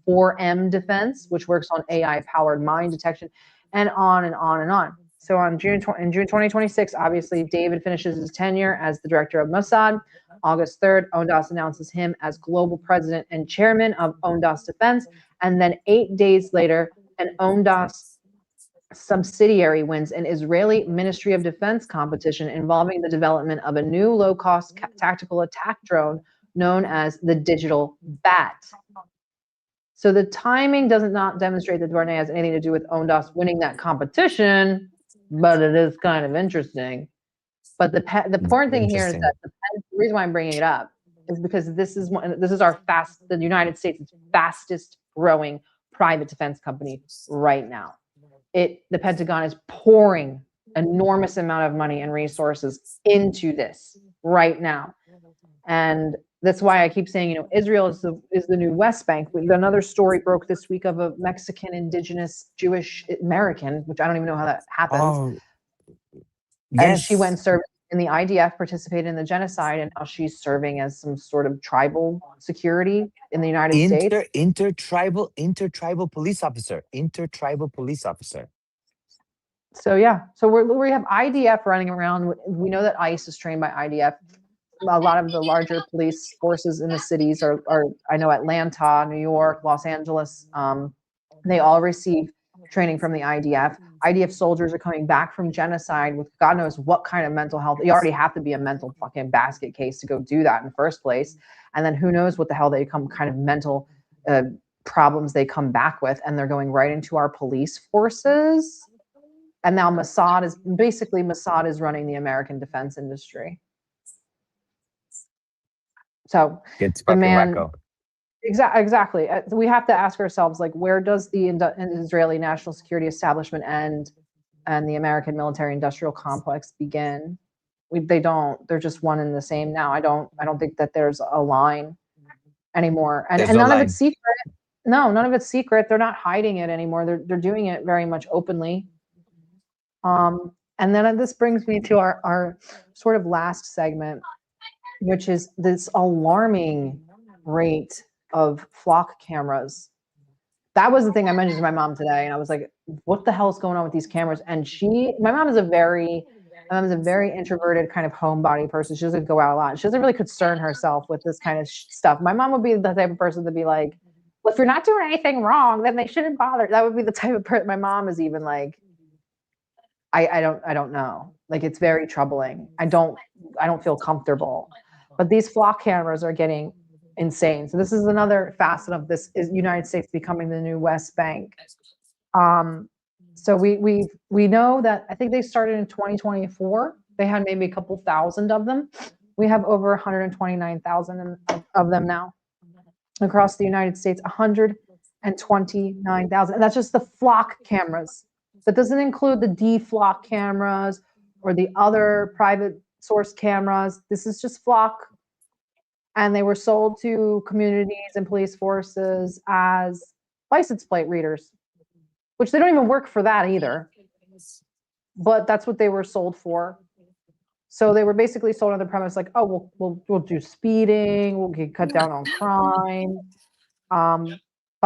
4M Defense, which works on AI-powered mine detection, and on and on and on. So in June 2026, obviously, David finishes his tenure as the director of Mossad. August 3rd, ONDAS announces him as global president and chairman of ONDAS Defense. And then 8 days later, an ONDAS subsidiary wins an Israeli Ministry of Defense competition involving the development of a new low-cost tactical attack drone known as the Digital Bat. So the timing does not demonstrate that Barnea has anything to do with ONDAS winning that competition, but it is kind of interesting. But the important thing here is that the reason why I'm bringing it up is because this is the United States' fastest growing private defense company right now. The Pentagon is pouring enormous amount of money and resources into this right now. And that's why I keep saying, Israel is the new West Bank. Another story broke this week of a Mexican indigenous Jewish American, which I don't even know how that happened. Oh, yes. And she went and served in the IDF, participated in the genocide, and now she's serving as some sort of tribal security in the United States. Intertribal police officer. So yeah, so we have IDF running around. We know that ICE is trained by IDF. A lot of the larger police forces in the cities are I know Atlanta, New York, Los Angeles. They all receive training from the IDF. IDF soldiers are coming back from genocide with God knows what kind of mental health. You already have to be a mental fucking basket case to go do that in the first place. And then who knows what the hell kind of mental problems they come back with. And they're going right into our police forces. And now Mossad is running the American defense industry. So it's fucking wacko. Exactly. We have to ask ourselves, like, where does the Israeli national security establishment end and the American military-industrial complex begin? They don't. They're just one and the same now. I don't think that there's a line anymore. And none of it's secret. No, none of it's secret. They're not hiding it anymore. They're doing it very much openly. And then this brings me to our sort of last segment, which is this alarming rate of flock cameras. That was the thing I mentioned to my mom today, and I was like, what the hell is going on with these cameras? And my mom is a very introverted kind of homebody person. She doesn't go out a lot. She doesn't really concern herself with this kind of stuff. My mom would be the type of person to be like, well, if you're not doing anything wrong, then they shouldn't bother. That would be the type of person. My mom is even like, I don't know. Like, it's very troubling. I don't feel comfortable. But these flock cameras are getting insane. So this is another facet of this, is United States becoming the new West Bank. So we know that, I think they started in 2024. They had maybe a couple thousand of them. We have over 129,000 of them now across the United States. 129,000, and that's just the flock cameras. That doesn't include the de-flock cameras or the other private source cameras. This is just flock. And they were sold to communities and police forces as license plate readers, which they don't even work for that either. But that's what they were sold for. So they were basically sold on the premise like, oh, we'll do speeding, we'll cut down on crime.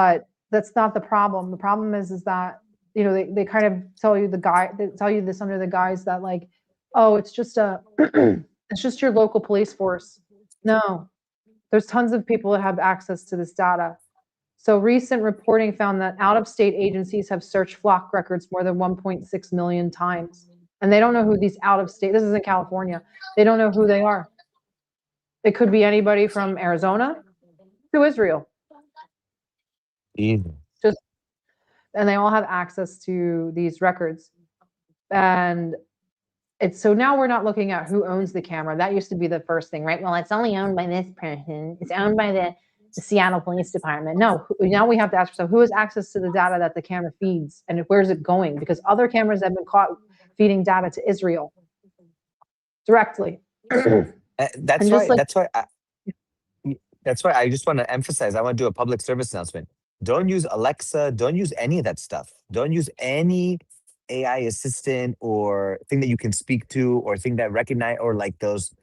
But that's not the problem. The problem is that, you know, they kind of tell you this under the guise that like, oh, it's just it's just your local police force. No, there's tons of people that have access to this data. So recent reporting found that out-of-state agencies have searched flock records more than 1.6 million times. And they don't know who these out-of-state, this is in California, they don't know who they are. It could be anybody from Arizona to Israel. Easy. And they all have access to these records. And so now we're not looking at who owns the camera. That used to be the first thing, right? Well, it's only owned by this person. It's owned by the Seattle Police Department. No, now we have to ask ourselves, who has access to the data that the camera feeds, and where's it going? Because other cameras have been caught feeding data to Israel directly. That's why I just want to emphasize, I want to do a public service announcement. Don't use Alexa. Don't use any of that stuff. Don't use any AI assistant or thing that you can speak to or thing that recognize, or like those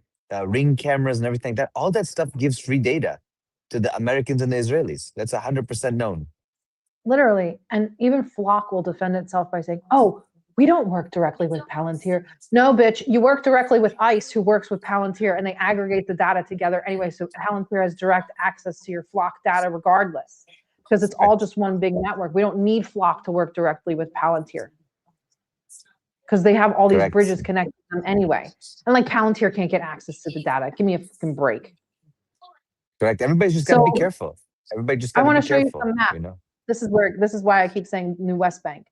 Ring cameras and everything like that. All that stuff gives free data to the Americans and the Israelis. That's 100% known. Literally. And even Flock will defend itself by saying, oh, we don't work directly with Palantir. No, bitch, you work directly with ICE, who works with Palantir, and they aggregate the data together anyway. So Palantir has direct access to your Flock data regardless, because it's all just one big network. We don't need Flock to work directly with Palantir, because they have all these bridges connected to them anyway. And like Palantir can't get access to the data. Give me a fucking break. Correct. Everybody's just got to be careful. Everybody just got to be careful. I want to show you some map. You know? This is why I keep saying New West Bank.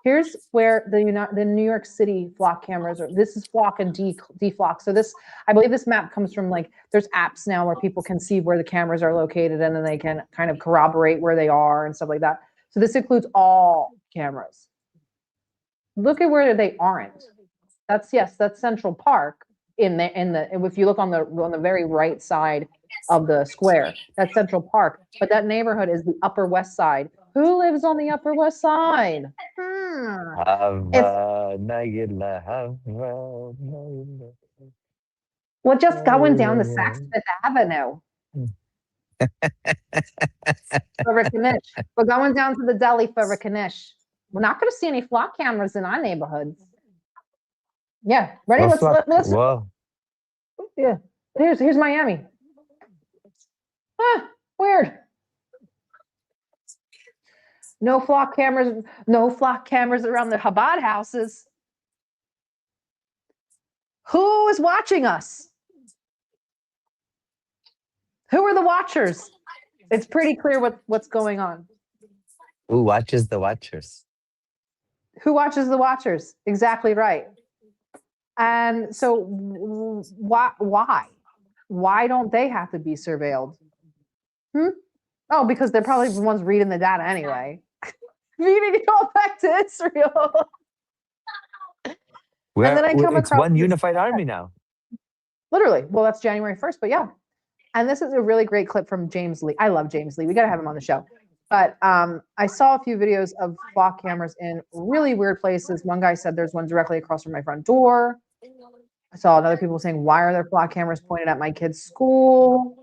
Here's where the New York City flock cameras are. This is flock and deflock. So this, I believe this map comes from, like, there's apps now where people can see where the cameras are located, and then they can kind of corroborate where they are and stuff like that. So this includes all cameras. Look at where they aren't. That's Central Park if you look on the very right side of the square, that's Central Park. But that neighborhood is the Upper West Side. Who lives on the Upper West Side? We're just going down the Saks Fifth Avenue. For a Kanish. We're going down to the deli for a Kanish. We're not going to see any flock cameras in our neighborhoods. Yeah, ready? Let's Whoa. Yeah, here's Miami. Weird. No flock cameras around the Chabad houses. Who is watching us? Who are the watchers? It's pretty clear what's going on. Who watches the watchers? Who watches the watchers? Exactly right. And so why don't they have to be surveilled? Oh, because they're probably the ones reading the data anyway. Feeding it all back to Israel. And then I come across one unified army now. Literally. Well, that's January 1st, but yeah. And this is a really great clip from James Lee. I love James Lee. We got to have him on the show. But I saw a few videos of flock cameras in really weird places. One guy said there's one directly across from my front door. I saw other people saying, why are there flock cameras pointed at my kid's school?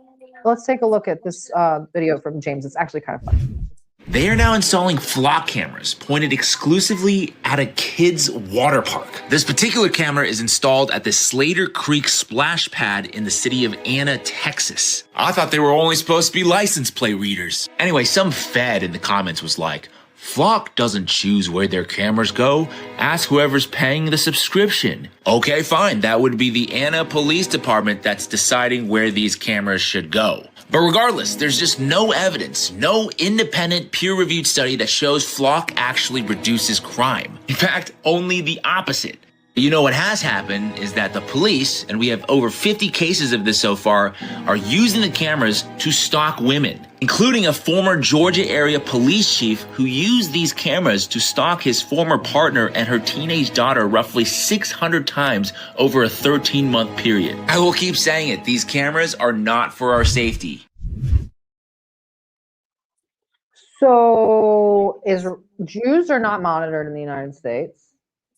Let's take a look at this video from James. It's actually kind of fun. They are now installing flock cameras pointed exclusively at a kid's water park. This particular camera is installed at the Slater Creek splash pad in the city of Anna, Texas. I thought they were only supposed to be license plate readers. Anyway, some fed in the comments was like, Flock doesn't choose where their cameras go. Ask whoever's paying the subscription. Okay, fine. That would be the Anna Police Department that's deciding where these cameras should go. But regardless, there's just no evidence, no independent peer-reviewed study that shows Flock actually reduces crime. In fact, only the opposite. You know what has happened is that the police, and we have over 50 cases of this so far, are using the cameras to stalk women, including a former Georgia area police chief who used these cameras to stalk his former partner and her teenage daughter roughly 600 times over a 13-month period. I will keep saying it, these cameras are not for our safety. So Jews are not monitored in the United States.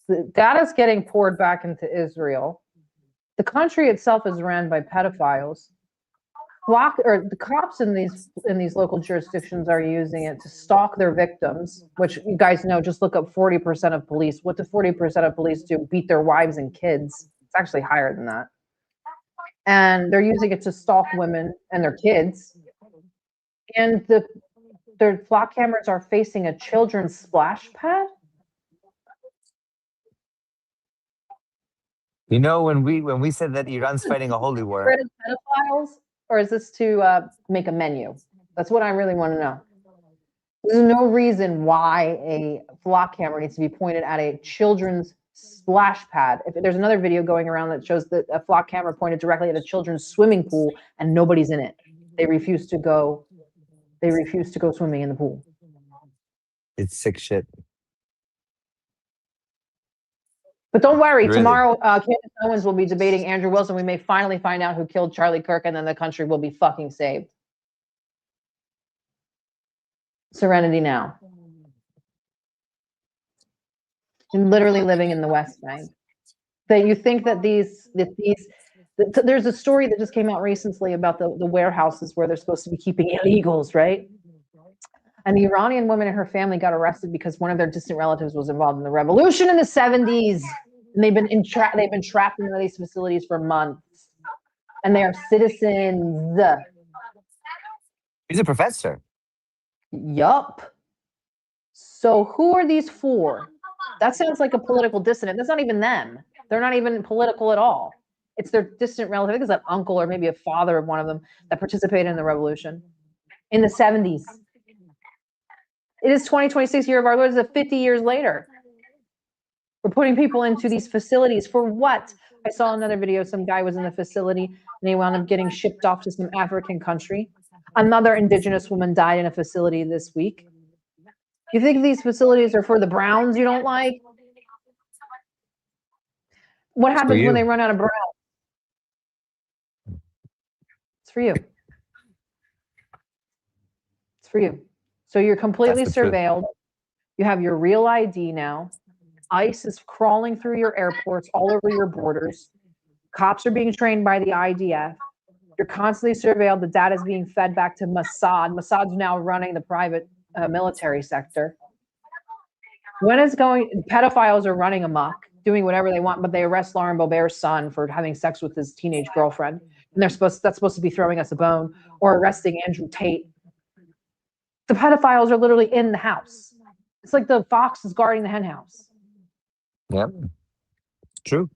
The data is getting poured back into Israel. The country itself is ran by pedophiles. The cops in these local jurisdictions are using it to stalk their victims, which you guys know. Just look up 40% of police. What do 40% of police do? Beat their wives and kids. It's actually higher than that. And they're using it to stalk women and their kids. And their flock cameras are facing a children's splash pad. You know, when we said that Iran's fighting a holy war, pedophiles, or is this to make a menu? That's what I really want to know. There's no reason why a flock camera needs to be pointed at a children's splash pad. If there's another video going around that shows that a flock camera pointed directly at a children's swimming pool and nobody's in it. They refuse to go swimming in the pool. It's sick shit. But don't worry, Really? tomorrow Candace Owens will be debating Andrew Wilson. We may finally find out who killed Charlie Kirk, and then the country will be fucking saved. Serenity now. And literally living in the West Bank. That you think that there's a story that just came out recently about the warehouses where they're supposed to be keeping illegals, right? And the Iranian woman and her family got arrested because one of their distant relatives was involved in the revolution in the 70s. And they've been trapped in one of these facilities for months. And they are citizens. He's a professor. Yup. So who are these for? That sounds like a political dissident. That's not even them. They're not even political at all. It's their distant relative. I think it's an uncle or maybe a father of one of them that participated in the revolution in the 70s. It is 2026, year of our Lord. It's 50 years later. We're putting people into these facilities for what? I saw another video. Some guy was in the facility and he wound up getting shipped off to some African country. Another indigenous woman died in a facility this week. You think these facilities are for the browns you don't like? What happens when they run out of browns? It's for you. It's for you. So you're completely surveilled. You have your real ID now. ICE is crawling through your airports, all over your borders. Cops are being trained by the IDF. You're constantly surveilled. The data is being fed back to Mossad. Mossad's now running the private military sector. Pedophiles are running amok, doing whatever they want, but they arrest Lauren Boebert's son for having sex with his teenage girlfriend. And that's supposed to be throwing us a bone, or arresting Andrew Tate. The pedophiles are literally in the house. It's like the fox is guarding the hen house. Yep. True.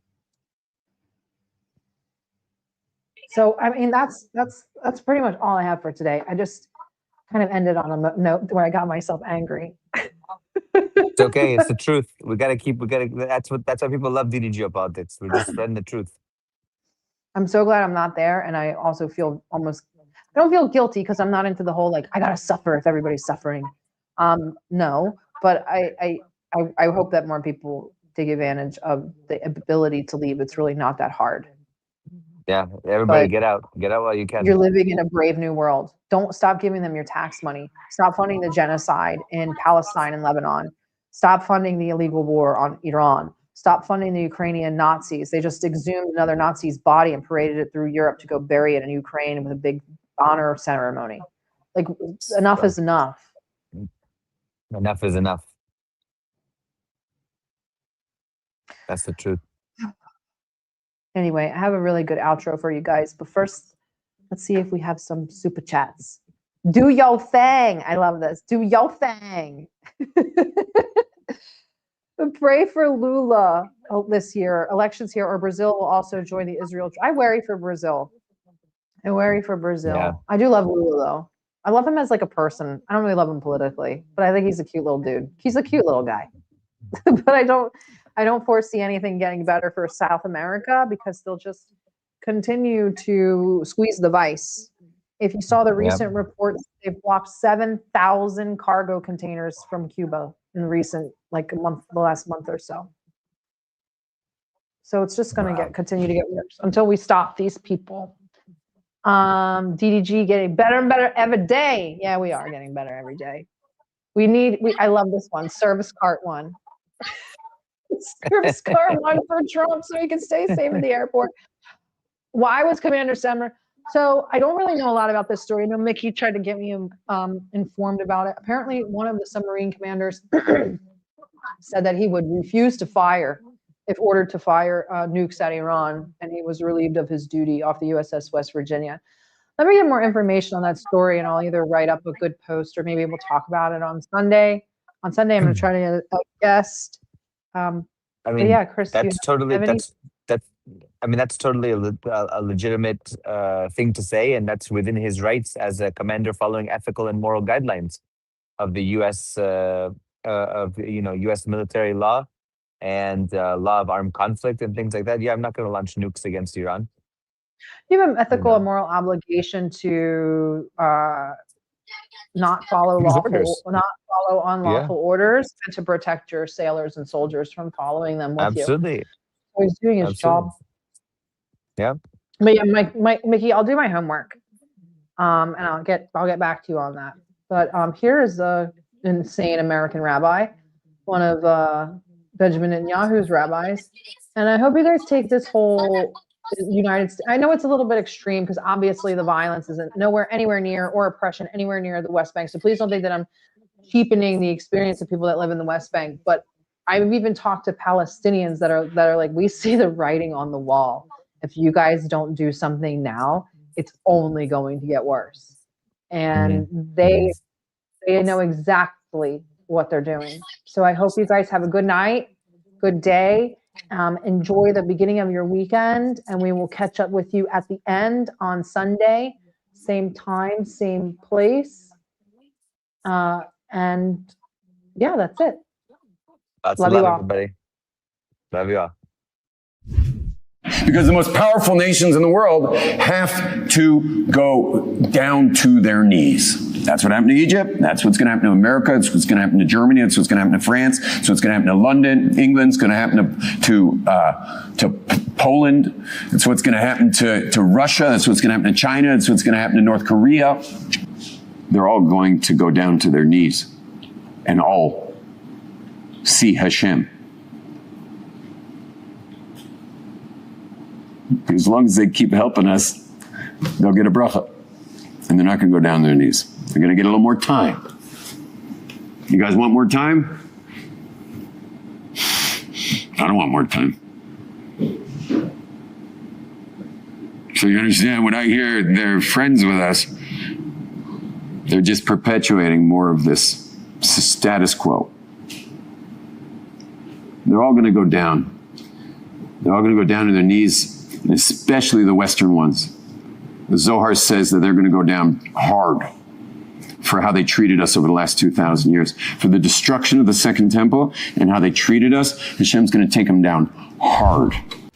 So, I mean, that's pretty much all I have for today. I just kind of ended on a note where I got myself angry. It's okay. It's the truth. That's why people love DD geopolitics. We're just spreading the truth. I'm so glad I'm not there. And I also feel I don't feel guilty because I'm not into the whole, like, I got to suffer if everybody's suffering. No, but I hope that more people take advantage of the ability to leave. It's really not that hard. Yeah, everybody get out while you can. You're living in a brave new world. Don't stop giving them your tax money. Stop funding the genocide in Palestine and Lebanon. Stop funding the illegal war on Iran. Stop funding the Ukrainian Nazis. They just exhumed another Nazi's body and paraded it through Europe to go bury it in Ukraine with a big honor ceremony. Like, enough is enough. Enough is enough. That's the truth. Anyway, I have a really good outro for you guys. But first, let's see if we have some super chats. Do your thing. I love this. Do your thing. Pray for Lula this year. Elections here, or Brazil will also join the Israel. I worry for Brazil. Yeah. I do love Lula, though. I love him as like a person. I don't really love him politically, but I think he's a cute little dude. He's a cute little guy. But I don't foresee anything getting better for South America because they'll just continue to squeeze the vice. If you saw the recent reports, they've blocked 7,000 cargo containers from Cuba in the last month or so. So it's just going to continue to get worse until we stop these people. DDG getting better and better every day. Yeah, we are getting better every day. I love this one, service cart one. Service car one for Trump so he can stay safe in the airport. Why was Commander Semmer? So I don't really know a lot about this story. I know Mickey tried to get me informed about it. Apparently, one of the submarine commanders said that he would refuse to fire if ordered to fire nukes at Iran, and he was relieved of his duty off the USS West Virginia. Let me get more information on that story, and I'll either write up a good post or maybe we'll talk about it on Sunday. On Sunday, I'm going to try to get a guest. I mean, yeah, Chris, that's totally that's totally a legitimate thing to say, and that's within his rights as a commander, following ethical and moral guidelines of the U.S. U.S. military law and law of armed conflict and things like that. Yeah, I'm not going to launch nukes against Iran. You have an ethical and moral obligation to not follow unlawful orders, and to protect your sailors and soldiers from following them with you. So he's doing his job. Yeah. But yeah, Mickey, I'll do my homework, and I'll get back to you on that. But here is the insane American rabbi, one of Benjamin Netanyahu's rabbis, and I hope you guys take this whole United States. I know it's a little bit extreme because obviously the violence isn't anywhere near, or oppression anywhere near the West Bank. So please don't think that I'm cheapening the experience of people that live in the West Bank. But I've even talked to Palestinians that are like, we see the writing on the wall. If you guys don't do something now, it's only going to get worse. And they know exactly what they're doing. So I hope you guys have a good night, good day. Enjoy the beginning of your weekend, and we will catch up with you at the end on Sunday, same time, same place. And yeah, that's it. Love you all, everybody. Love you all. Because the most powerful nations in the world have to go down to their knees. That's what happened to Egypt. That's what's going to happen to America. That's what's going to happen to Germany. That's what's going to happen to France. That's what's going to happen to London. England's going to happen to Poland. That's what's going to happen to Russia. That's what's going to happen to China. That's what's going to happen to North Korea. They're all going to go down to their knees and all see Hashem. As long as they keep helping us, they'll get a bracha. And they're not going to go down on their knees. They're going to get a little more time. You guys want more time? I don't want more time. So you understand, when I hear they're friends with us, they're just perpetuating more of this status quo. They're all going to go down. They're all going to go down to their knees, and especially the Western ones. The Zohar says that they're going to go down hard for how they treated us over the last 2,000 years. For the destruction of the Second Temple and how they treated us, Hashem's going to take them down hard.